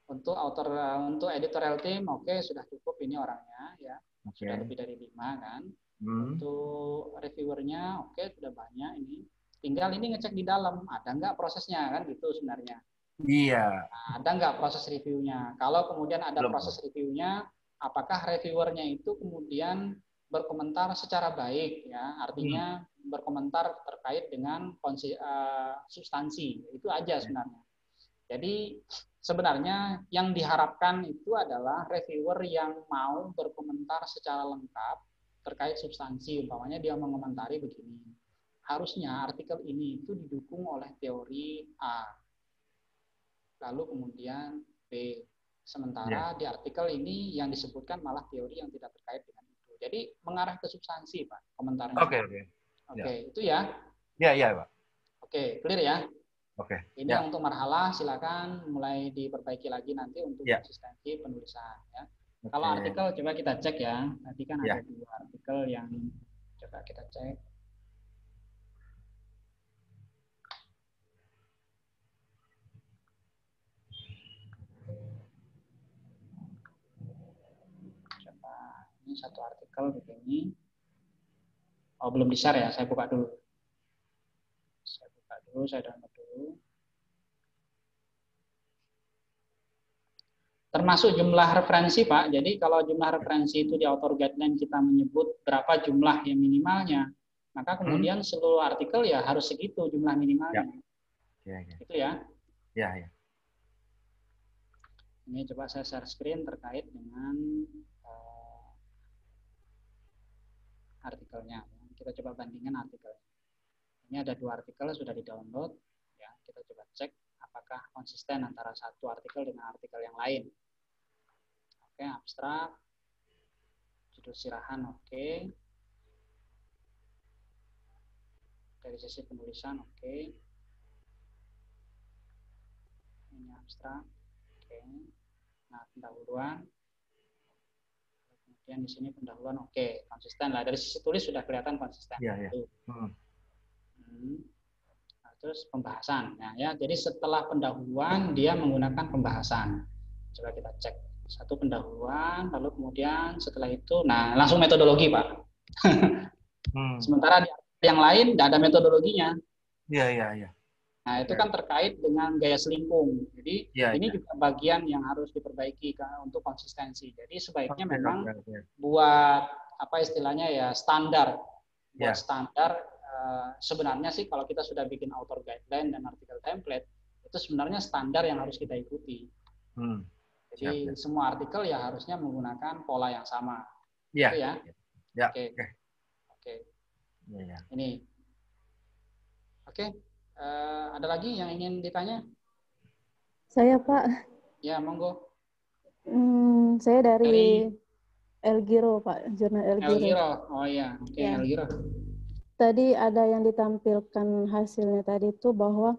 B: Untuk editorial team, oke, sudah cukup ini orangnya ya. Sudah lebih dari 5 kan. Untuk reviewernya, oke, sudah banyak ini. Tinggal ini ngecek di dalam, ada nggak prosesnya kan gitu sebenarnya.
J: Iya.
B: Nah, ada nggak proses reviewnya? Kalau kemudian ada proses reviewnya, apakah reviewernya itu kemudian berkomentar secara baik ya, artinya berkomentar terkait dengan substansi, itu aja sebenarnya. Jadi sebenarnya yang diharapkan itu adalah reviewer yang mau berkomentar secara lengkap terkait substansi. Umpamanya dia mengomentari begini, harusnya artikel ini itu didukung oleh teori A, lalu kemudian B. Sementara di artikel ini yang disebutkan malah teori yang tidak terkait dengan itu. Jadi mengarah ke substansi Pak komentarnya. Oke, itu ya.
J: Iya Pak.
B: Oke, clear ya. Ini
J: Ya.
B: untuk marhalah, silakan mulai diperbaiki lagi nanti untuk konsistensi penulisan. Ya. Kalau artikel coba kita cek ya. Tadi kan ada 2 artikel yang coba kita cek. Coba ini satu artikel begini. Oh belum di-share ya, saya buka dulu. Saya download dulu. Termasuk jumlah referensi, Pak. Jadi kalau jumlah referensi itu di author guideline kita menyebut berapa jumlah yang minimalnya, maka kemudian seluruh artikel ya harus segitu jumlah minimalnya. Itu ya.
J: Iya.
B: Ini coba saya share screen terkait dengan artikelnya. Kita coba bandingkan artikelnya. Ini ada 2 artikel sudah di-download. Ya, kita coba cek apakah konsisten antara satu artikel dengan artikel yang lain. Oke, abstrak. Judul sirahan oke. Dari sisi penulisan oke. Ini abstrak. Oke. Nah, pendahuluan. Kemudian di sini pendahuluan oke, konsisten lah. Dari sisi tulis sudah kelihatan konsisten.
J: Iya, iya.
B: Nah, terus pembahasan. Nah, ya, jadi setelah pendahuluan dia menggunakan pembahasan. Coba kita cek. Satu pendahuluan, lalu kemudian setelah itu, nah langsung metodologi, Pak. Sementara di yang lain tidak ada metodologinya.
J: Iya, iya, iya.
B: Nah, itu kan terkait dengan gaya selingkung. Jadi ini juga bagian yang harus diperbaiki untuk konsistensi. Jadi sebaiknya memang buat apa istilahnya ya standar. Buat standar sebenarnya sih kalau kita sudah bikin author guideline dan artikel template, itu sebenarnya standar yang harus kita ikuti. Jadi semua artikel ya harusnya menggunakan pola yang sama.
J: Iya.
B: Gitu ya.
J: Ya.
B: Oke.
J: Iya.
B: Ini. Oke. Ada lagi yang ingin ditanya?
K: Saya, Pak.
B: Ya, monggo.
K: Saya dari El Giro, Pak, jurnal El Giro.
B: El Giro. Oh iya, oke, El Giro.
K: Tadi ada yang ditampilkan hasilnya tadi itu bahwa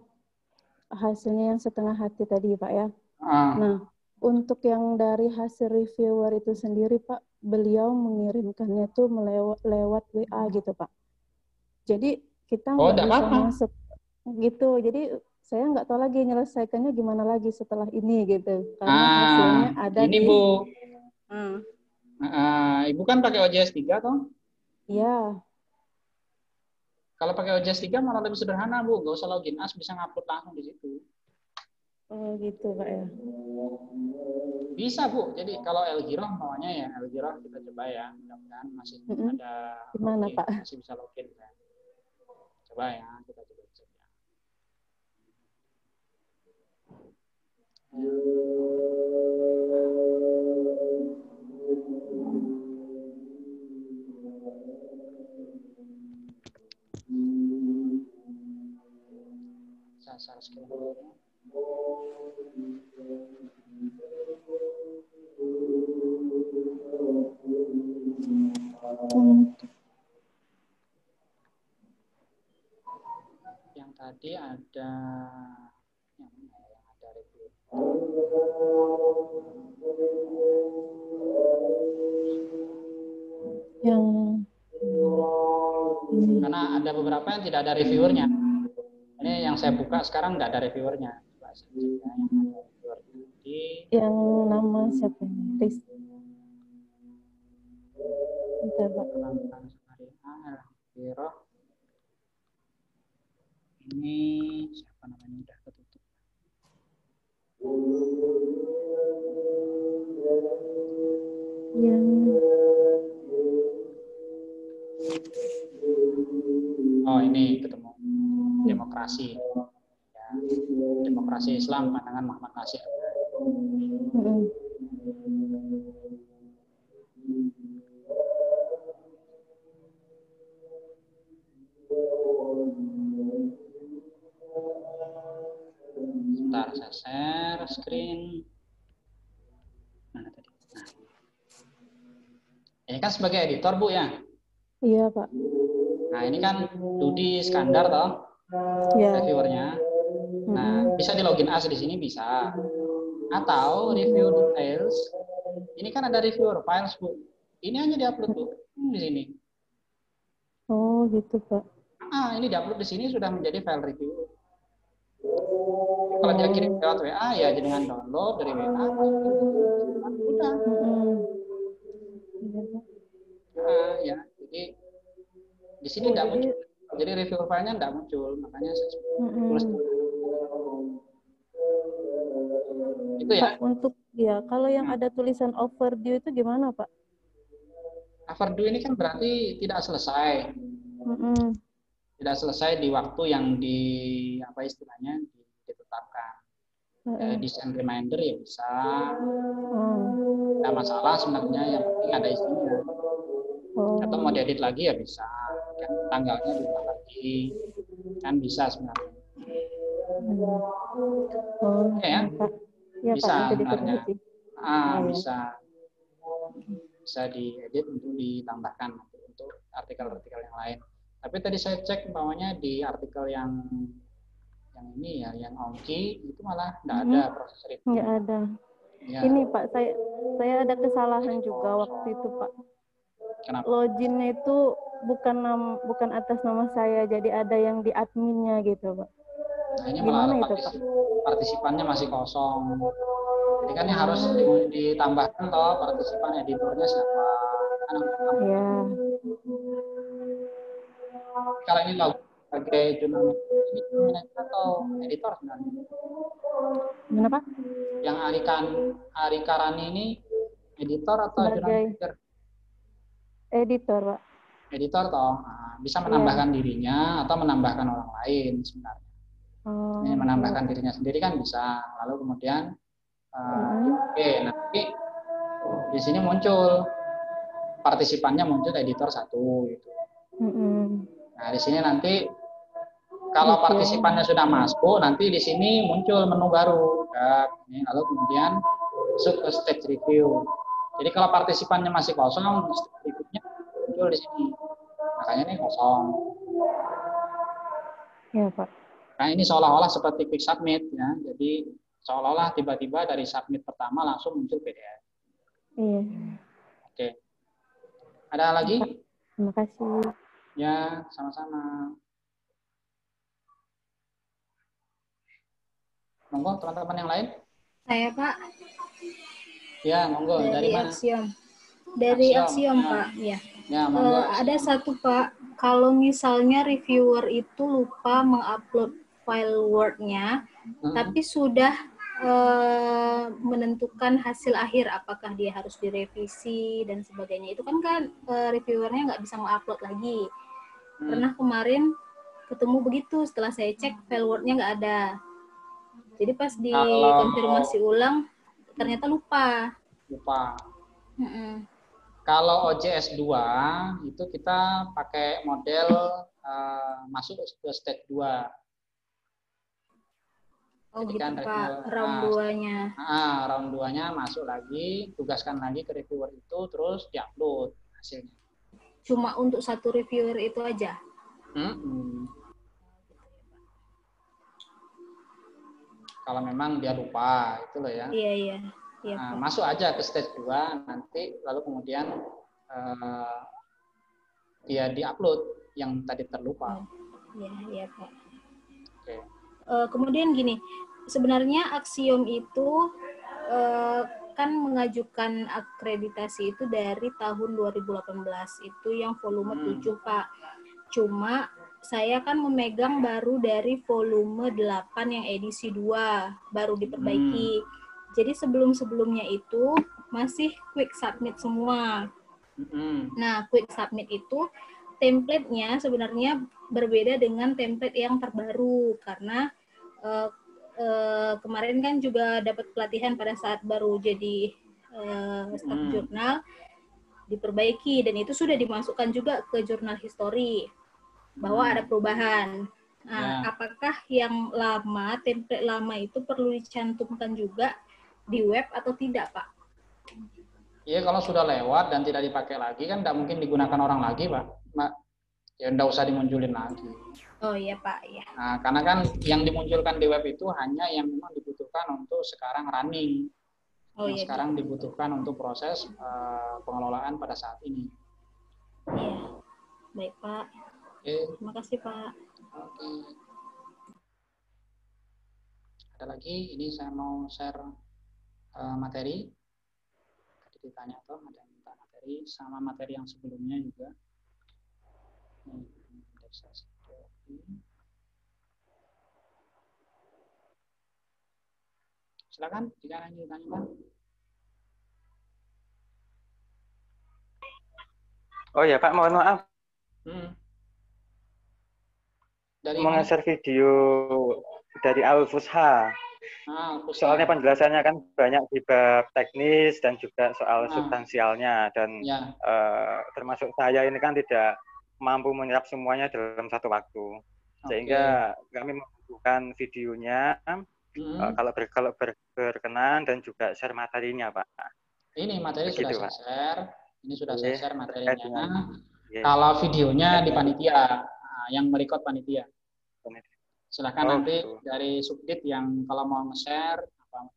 K: hasilnya yang setengah hati tadi, Pak ya. Nah, untuk yang dari hasil reviewer itu sendiri, Pak, beliau mengirimkannya tuh lewat WA gitu, Pak. Jadi kita nggak bisa masuk gitu. Jadi saya nggak tahu lagi menyelesaikannya gimana lagi setelah ini gitu. Karena hasilnya ada
B: ini
K: di...
B: Bu. Ibu kan pakai OJS 3 toh?
K: Iya.
B: Kalau pakai OJS 3 malah lebih sederhana, Bu. Nggak usah login as, bisa ngupload langsung di situ.
K: Oh gitu, Pak ya.
B: Bisa, Bu. Jadi kalau El Giro maunya ya El Giro kita coba ya. Mudah-mudahan masih ada
K: gimana,
B: login,
K: Pak?
B: masih bisa login kan. Coba ya, kita coba cek ya. Saya screen dulu. Yang tadi ada yang ada review. Karena ada beberapa yang tidak ada reviewernya. Ini yang saya buka sekarang nggak ada reviewernya. Coba saya cek ya, yang ada reviewernya.
K: Yang nama siapa ini? Riz. Bentar, Pak.
B: Ini siapa namanya udah ketutup. Oh ini ketemu demokrasi, ya, demokrasi Islam pandangan Muhammad Nasir. Sebentar saya share screen. Mana tadi? Nah. Ini kan sebagai editor Bu ya?
K: Iya Pak.
B: Nah ini kan Dudi Iskandar toh, reviewernya. Nah bisa di login as di sini bisa. Atau review details. Ini kan ada reviewer files Bu. Ini hanya diupload Bu di sini.
K: Oh gitu Pak.
B: Ini diupload di sini sudah menjadi file review. Kalau dia kirim lewat WA ya dengan download dari WA. Udah. Ya jadi di sini tidak muncul. Jadi review filenya tidak muncul, makanya saya tulis. Itu ya.
K: Pak, untuk ya kalau yang ada tulisan overdue itu gimana Pak?
B: Overdue ini kan berarti tidak selesai. Tidak selesai di waktu yang apa istilahnya ditetapkan. Desain reminder ya bisa. Tidak masalah sebenarnya, yang penting ada isinya. Atau mau diedit lagi ya bisa. Kan tanggalnya diubah lagi. Kan bisa sebenarnya.
K: Oh,
B: Oke ya?
K: Ya,
B: Bisa
K: Pak,
B: sebenarnya.
K: ya.
B: Bisa diedit untuk ditambahkan untuk artikel-artikel yang lain. Tapi tadi saya cek umpamanya di artikel yang ini ya, yang Ongki itu malah nggak ada proses review.
K: Nggak ada. Ya. Ini Pak, saya ada kesalahan juga waktu itu Pak.
B: Kenapa?
K: Loginnya itu bukan atas nama saya, jadi ada yang di adminnya gitu Pak.
B: Nah, ini
K: Gimana
B: malah
K: itu Pak?
B: partisipannya masih kosong. Jadi kan ini harus ditambahkan toh partisipan editornya siapa.
K: Iya.
B: Kalau ini logo sebagai jurnal ini manajer atau editor sebenarnya?
K: Gimana Pak?
B: Yang Ari Karani ini editor atau jurnal manager?
K: Editor Pak.
B: Editor toh. Nah, bisa menambahkan dirinya atau menambahkan orang lain sebenarnya. Ini menambahkan dirinya sendiri kan bisa. Lalu kemudian nanti di sini muncul partisipannya, muncul editor 1 gitu. Nah, di sini nanti kalau partisipannya sudah masuk, nanti di sini muncul menu baru. Lalu kemudian masuk ke stage review. Jadi kalau partisipannya masih kosong, stage review-nya muncul di sini. Makanya ini kosong.
K: Ya, Pak.
B: Nah, ini seolah-olah seperti quick submit ya. Jadi seolah-olah tiba-tiba dari submit pertama langsung muncul PDF.
K: Iya.
B: Oke. Ada lagi?
K: Terima kasih.
B: Ya, sama-sama. Monggo teman-teman yang lain.
D: Saya Pak.
B: Ya, monggo. Dari mana?
D: Axiom. Dari Axiom Pak. Ya.
B: Ya, monggo.
D: Ada satu Pak. Kalau misalnya reviewer itu lupa mengupload file Word-nya, tapi sudah menentukan hasil akhir, apakah dia harus direvisi dan sebagainya. Itu kan reviewernya nggak bisa mengupload lagi. Pernah kemarin ketemu begitu, setelah saya cek file Word-nya nggak ada. Jadi pas dikonfirmasi ulang, ternyata lupa.
B: Kalau OJS 2, itu kita pakai model masuk ke stage 2.
D: Oh jadi gitu Pak, round 2-nya.
B: Round 2-nya masuk lagi, tugaskan lagi ke reviewer itu, terus diupload hasilnya.
D: Cuma untuk satu reviewer itu aja?
B: Kalau memang dia lupa, itu loh ya.
D: Iya,
B: masuk aja ke stage 2, nanti lalu kemudian dia diupload yang tadi terlupa.
D: Iya Pak.
B: Oke.
D: Kemudian gini, sebenarnya Axiom itu kan mengajukan akreditasi itu dari tahun 2018, itu yang volume 7 Pak. Cuma saya kan memegang baru dari volume 8 yang edisi 2, baru diperbaiki. Jadi sebelum-sebelumnya itu masih quick submit semua. Nah, quick submit itu template-nya sebenarnya berbeda dengan template yang terbaru, karena kemarin kan juga dapat pelatihan pada saat baru jadi staff jurnal, diperbaiki, dan itu sudah dimasukkan juga ke jurnal history bahwa ada perubahan. Nah, apakah yang lama, template lama itu perlu dicantumkan juga di web atau tidak, Pak?
B: Iya, kalau sudah lewat dan tidak dipakai lagi kan tidak mungkin digunakan orang lagi, Pak. Ya tidak usah dimunculin lagi.
D: Oh iya Pak, ya.
B: Nah, karena kan yang dimunculkan di web itu hanya yang memang dibutuhkan untuk sekarang running. Yang sekarang dibutuhkan untuk proses pengelolaan pada saat ini.
D: Iya, baik Pak.
B: Oke.
D: Terima kasih Pak.
B: Oke. Ada lagi, ini saya mau share materi. Tadi ditanya tuh, ada yang minta materi sama materi yang sebelumnya juga. Silakan jika ingin ditanyakan.
E: Oh ya Pak, mohon maaf. Mau nge-share video dari Al-Fusha. Soalnya penjelasannya kan banyak di bab teknis dan juga soal substansialnya, dan termasuk saya ini kan tidak mampu menyerap semuanya dalam satu waktu. Sehingga kami membutuhkan videonya, kalau berkenan, dan juga share materinya, Pak.
B: Ini materi
E: begitu,
B: sudah saya share. Ini sudah saya share materinya.
E: Dengan,
B: kalau videonya di panitia, yang merekod panitia. Silakan nanti dari subdit yang kalau mau nge-share,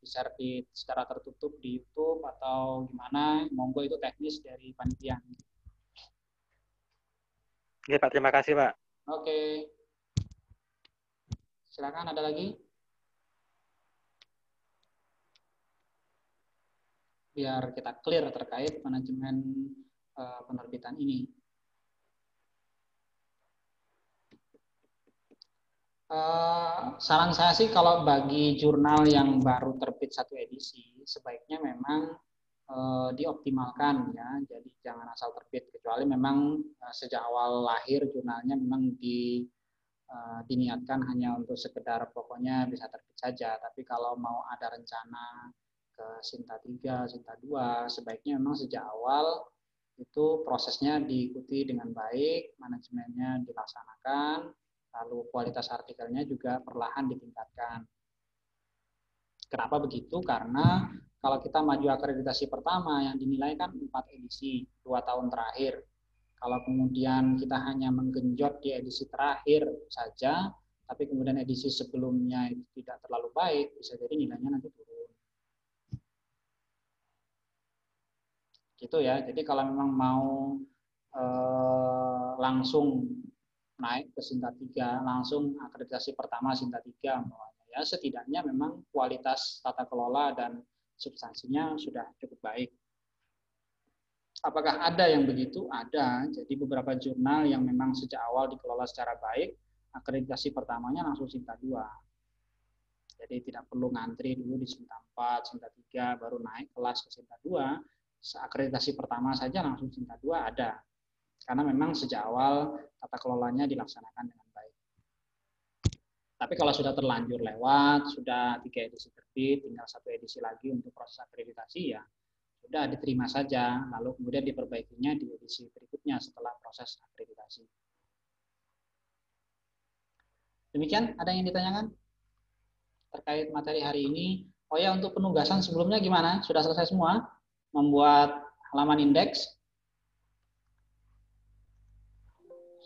B: share secara tertutup di YouTube atau gimana, monggo, itu teknis dari panitia.
E: Oke, Pak, terima kasih, Pak.
B: Oke. Silakan, ada lagi? Biar kita clear terkait manajemen penerbitan ini. Saran saya sih kalau bagi jurnal yang baru terbit 1 edisi, sebaiknya memang dioptimalkan ya. Jadi jangan asal terbit, kecuali memang sejak awal lahir jurnalnya memang diniatkan hanya untuk sekedar pokoknya bisa terbit saja. Tapi kalau mau ada rencana ke Sinta 3, Sinta 2, sebaiknya memang sejak awal itu prosesnya diikuti dengan baik, manajemennya dilaksanakan, lalu kualitas artikelnya juga perlahan ditingkatkan. Kenapa begitu? Karena kalau kita maju akreditasi pertama yang dinilai kan 4 edisi, 2 tahun terakhir. Kalau kemudian kita hanya menggenjot di edisi terakhir saja, tapi kemudian edisi sebelumnya itu tidak terlalu baik, bisa jadi nilainya nanti turun. Gitu ya. Jadi kalau memang mau langsung naik ke Sinta 3, langsung akreditasi pertama Sinta 3, ya setidaknya memang kualitas tata kelola dan substansinya sudah cukup baik. Apakah ada yang begitu? Ada. Jadi beberapa jurnal yang memang sejak awal dikelola secara baik, akreditasi pertamanya langsung Sinta 2. Jadi tidak perlu ngantri dulu di Sinta 4, Sinta 3, baru naik kelas ke Sinta 2. Akreditasi pertama saja langsung Sinta 2 ada. Karena memang sejak awal tata kelolanya dilaksanakan dengan baik. Tapi kalau sudah terlanjur lewat, sudah 3 edisi terbit, tinggal 1 edisi lagi untuk proses akreditasi, ya sudah diterima saja, lalu kemudian diperbaikinya di edisi berikutnya setelah proses akreditasi. Demikian, ada yang ditanyakan terkait materi hari ini? Oh ya, untuk penugasan sebelumnya gimana? Sudah selesai semua? Membuat halaman indeks?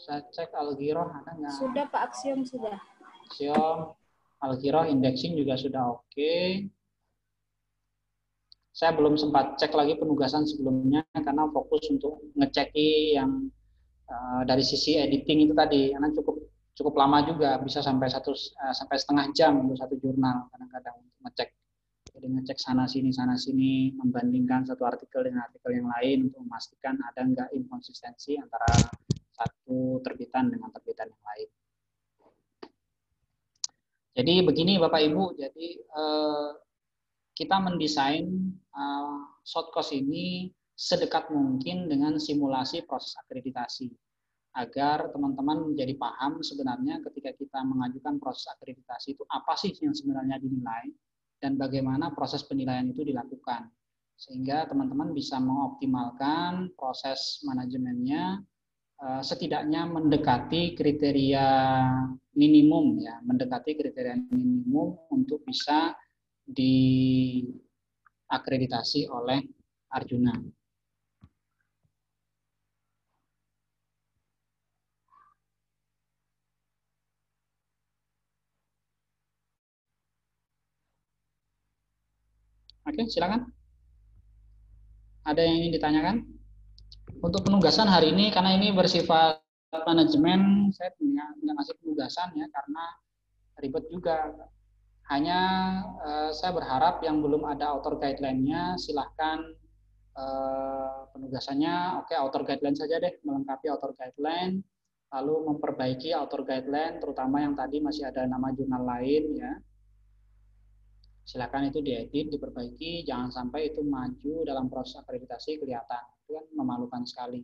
B: Saya cek Algiroh ada nggak?
D: Sudah Pak, Aksiom sudah.
B: Aksiom, Algiroh, indexing juga sudah oke. Saya belum sempat cek lagi penugasan sebelumnya karena fokus untuk ngeceki yang dari sisi editing itu tadi, karena cukup lama juga, bisa sampai setengah jam untuk 1 jurnal kadang-kadang untuk ngecek. Jadi ngecek sana sini, membandingkan satu artikel dengan artikel yang lain untuk memastikan ada nggak inkonsistensi antara satu terbitan dengan terbitan yang lain. Jadi begini Bapak Ibu, jadi kita mendesain short course ini sedekat mungkin dengan simulasi proses akreditasi, agar teman-teman menjadi paham sebenarnya ketika kita mengajukan proses akreditasi itu apa sih yang sebenarnya dinilai dan bagaimana proses penilaian itu dilakukan, sehingga teman-teman bisa mengoptimalkan proses manajemennya, setidaknya mendekati kriteria minimum ya, mendekati kriteria minimum untuk bisa diakreditasi oleh Arjuna. Oke, silakan. Ada yang ingin ditanyakan? Untuk penugasan hari ini, karena ini bersifat manajemen, saya nggak ngasih penugasan ya, karena ribet juga. Hanya saya berharap yang belum ada author guideline-nya, silahkan penugasannya, oke, author guideline saja deh, melengkapi author guideline, lalu memperbaiki author guideline, terutama yang tadi masih ada nama jurnal lain ya. Silakan itu diedit, diperbaiki, jangan sampai itu maju dalam proses akreditasi kelihatan. Itu kan memalukan sekali.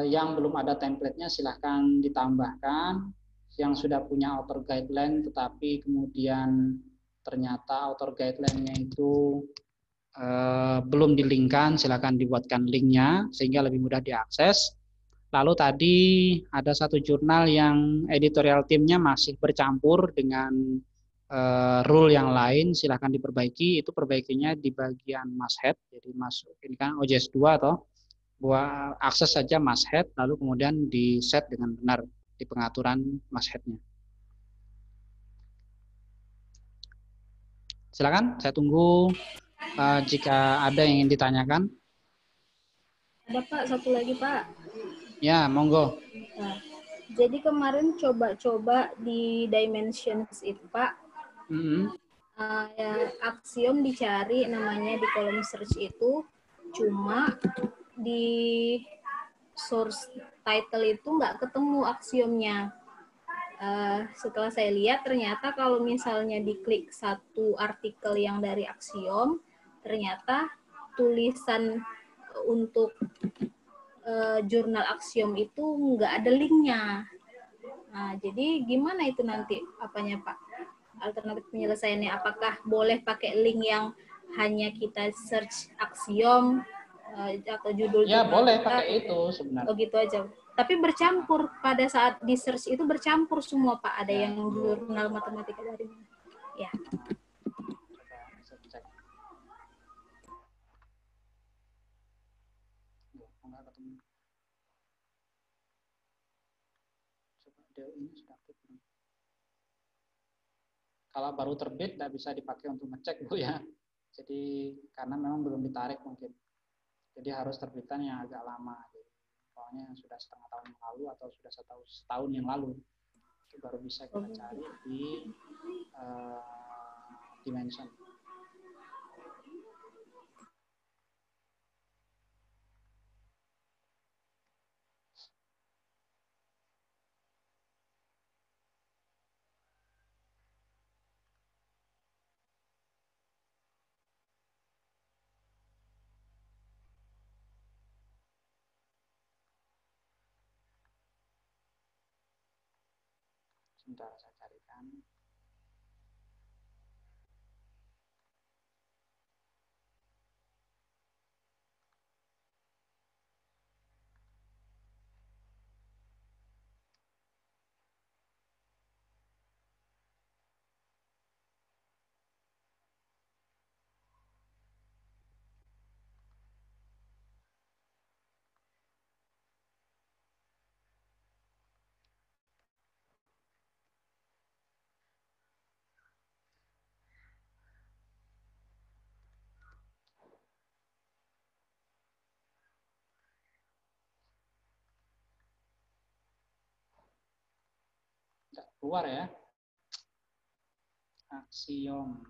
B: Yang belum ada template-nya silahkan ditambahkan. Yang sudah punya author guideline tetapi kemudian ternyata author guideline-nya itu belum di-link-kan, silahkan dibuatkan link-nya sehingga lebih mudah diakses. Lalu tadi ada satu jurnal yang editorial timnya masih bercampur dengan rule yang lain, silahkan diperbaiki. Itu perbaikinya di bagian masthead, jadi masuk ini kan OJS 2 atau buat akses saja masthead, lalu kemudian di set dengan benar di pengaturan mastheadnya. Silakan, saya tunggu jika ada yang ingin ditanyakan.
D: Ada Pak, satu lagi Pak.
B: Ya, monggo.
D: Nah, jadi kemarin coba-coba di dimensions itu Pak, ya, aksiom dicari namanya di kolom search itu, cuma di source title itu nggak ketemu aksiomnya. Setelah saya lihat ternyata kalau misalnya diklik satu artikel yang dari aksiom, ternyata tulisan untuk jurnal aksiom itu nggak ada linknya. Nah, jadi gimana itu nanti apanya Pak? Alternatif penyelesaiannya, apakah boleh pakai link yang hanya kita search aksiom atau judul?
B: Ya, boleh pakai itu sebenarnya.
D: Oh gitu aja. Tapi bercampur pada saat di search itu bercampur semua Pak. Ada yang jurnal matematika dari mana? Ya.
B: Kalau baru terbit tidak bisa dipakai untuk ngecek Bu ya. Jadi karena memang belum ditarik mungkin. Jadi harus terbitan yang agak lama. Pokoknya yang sudah setengah tahun yang lalu atau sudah setahun yang lalu itu baru bisa kita cari di dimension. Sebentar saya carikan. Tidak keluar ya. Aksiom.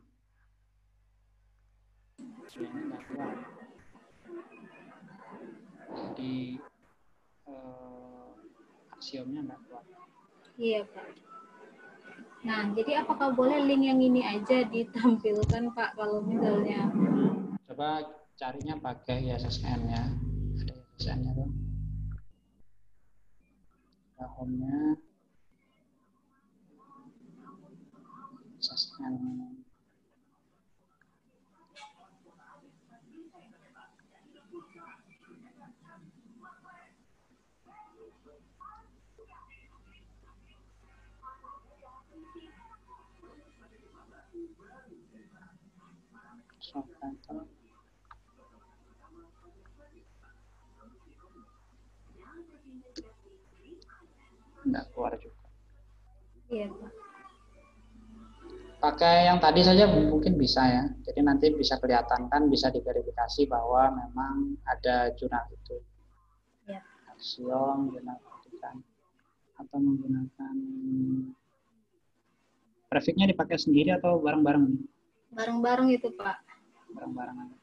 B: Ini tidak keluar. Jadi aksiomnya tidak keluar.
D: Iya Pak. Nah, jadi apakah boleh link yang ini aja ditampilkan Pak kalau misalnya?
B: Coba carinya pakai ISSN-nya. Ada ISSN-nya tuh. Ada home-nya. ISSN. Enggak keluar juga.
D: Iya Pak.
B: Pakai yang tadi saja mungkin bisa ya. Jadi nanti bisa kelihatan kan, bisa diverifikasi bahwa memang ada jurnal itu.
D: Ya.
B: Aksiom, jurnal kan. Atau menggunakan grafiknya dipakai sendiri atau bareng-bareng?
D: Bareng-bareng itu Pak.
B: Bareng-bareng.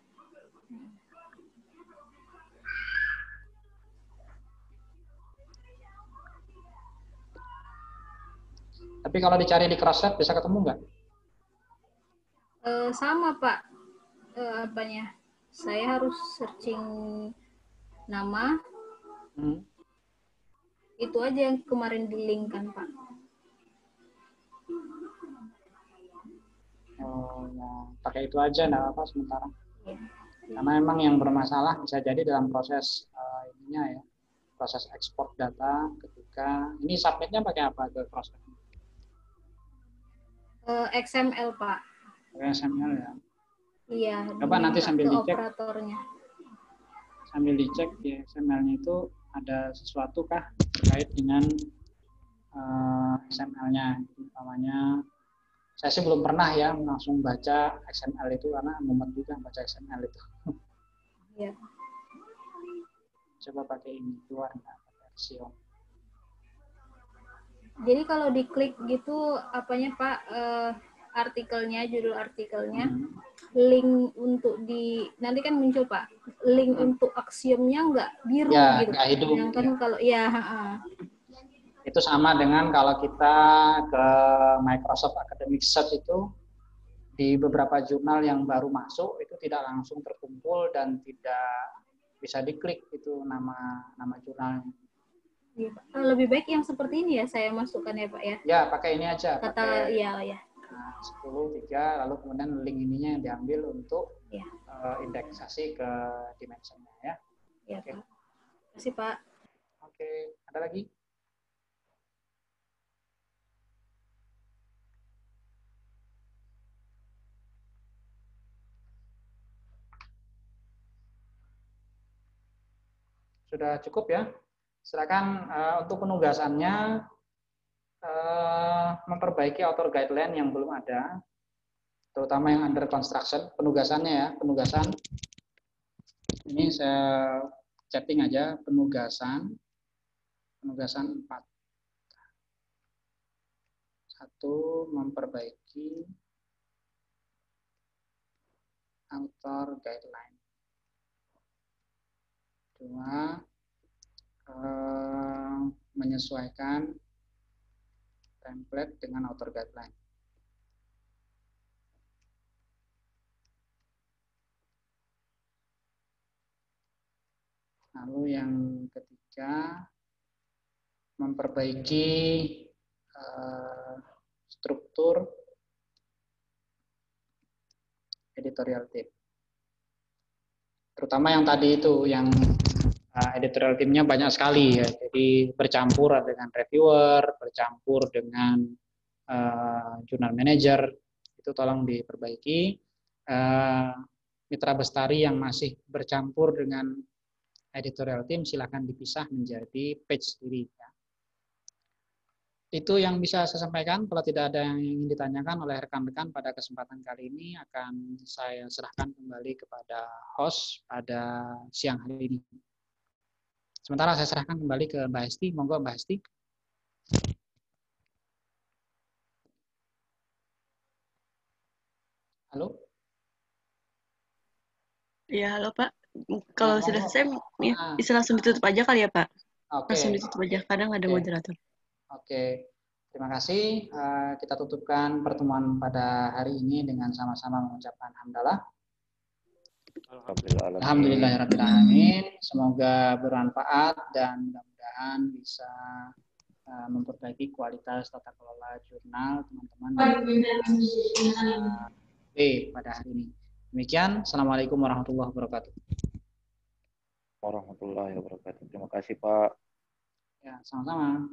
B: Tapi kalau dicari di Crossref bisa ketemu nggak?
D: Sama Pak. Apanya? Saya harus searching nama. Itu aja yang kemarin di-link-kan Pak.
B: Oh, ya. Pakai itu aja, nggak apa-apa sementara. Ya. Karena memang yang bermasalah bisa jadi dalam proses ininya ya, proses ekspor data ketika ini submitnya pakai apa ke Crossref?
D: XML Pak.
B: XML ya.
D: Iya.
B: Coba nanti sambil dicek.
D: Operatornya.
B: Sambil dicek di XML-nya itu ada sesuatu kah terkait dengan XML-nya. Umpamanya, saya sih belum pernah ya langsung baca XML itu karena mumet juga baca XML itu.
D: Iya.
B: Coba pakai ini keluar nggak versi.
D: Jadi kalau diklik gitu apanya Pak, artikelnya, judul artikelnya, link untuk nanti kan muncul Pak, link untuk aksiomnya nggak biru
B: ya,
D: gitu.
B: Nggak hidup.
D: Kan ya. Kalau ya.
B: Itu sama dengan kalau kita ke Microsoft Academic Search itu di beberapa jurnal yang baru masuk itu tidak langsung terkumpul dan tidak bisa diklik itu nama jurnalnya.
D: Ya, lebih baik yang seperti ini ya saya masukkan ya Pak ya.
B: Ya, pakai ini aja.
D: Kata ya.
B: Nah, 10, 3, lalu kemudian link ininya diambil untuk indeksasi ke dimensionnya ya.
D: Ya, okay. Pak. Terima kasih Pak.
B: Oke, ada lagi? Sudah cukup ya? Silakan untuk penugasannya memperbaiki author guideline yang belum ada, terutama yang under construction. Penugasannya ya, penugasan. Ini saya chatting aja, penugasan 4. 1, memperbaiki author guideline. 2, menyesuaikan template dengan author guideline. Lalu yang ketiga, memperbaiki struktur editorial team. Terutama yang tadi itu, yang editorial teamnya banyak sekali ya, jadi bercampur dengan reviewer, bercampur dengan jurnal manager, itu tolong diperbaiki. Mitra Bestari yang masih bercampur dengan editorial team silakan dipisah menjadi page sendiri ya. Itu yang bisa saya sampaikan. Kalau tidak ada yang ingin ditanyakan oleh rekan-rekan pada kesempatan kali ini, akan saya serahkan kembali kepada host pada siang hari ini. Sementara saya serahkan kembali ke Mbak Hesti. Monggo Mbak Hesti. Halo?
L: Ya, halo Pak. Kalau sudah selesai, bisa langsung ditutup aja kali ya Pak?
B: Oke.
L: Langsung ditutup aja, kadang ada moderator.
B: Oke, terima kasih. Kita tutupkan pertemuan pada hari ini dengan sama-sama mengucapkan hamdalah. Alhamdulillahirrahmanirrahim. Semoga bermanfaat dan mudah-mudahan bisa memperbaiki kualitas tata kelola jurnal teman-teman pada hari ini. Demikian, Assalamualaikum warahmatullahi wabarakatuh.
G: Warahmatullahi wabarakatuh. Terima kasih Pak.
B: Ya, sama-sama.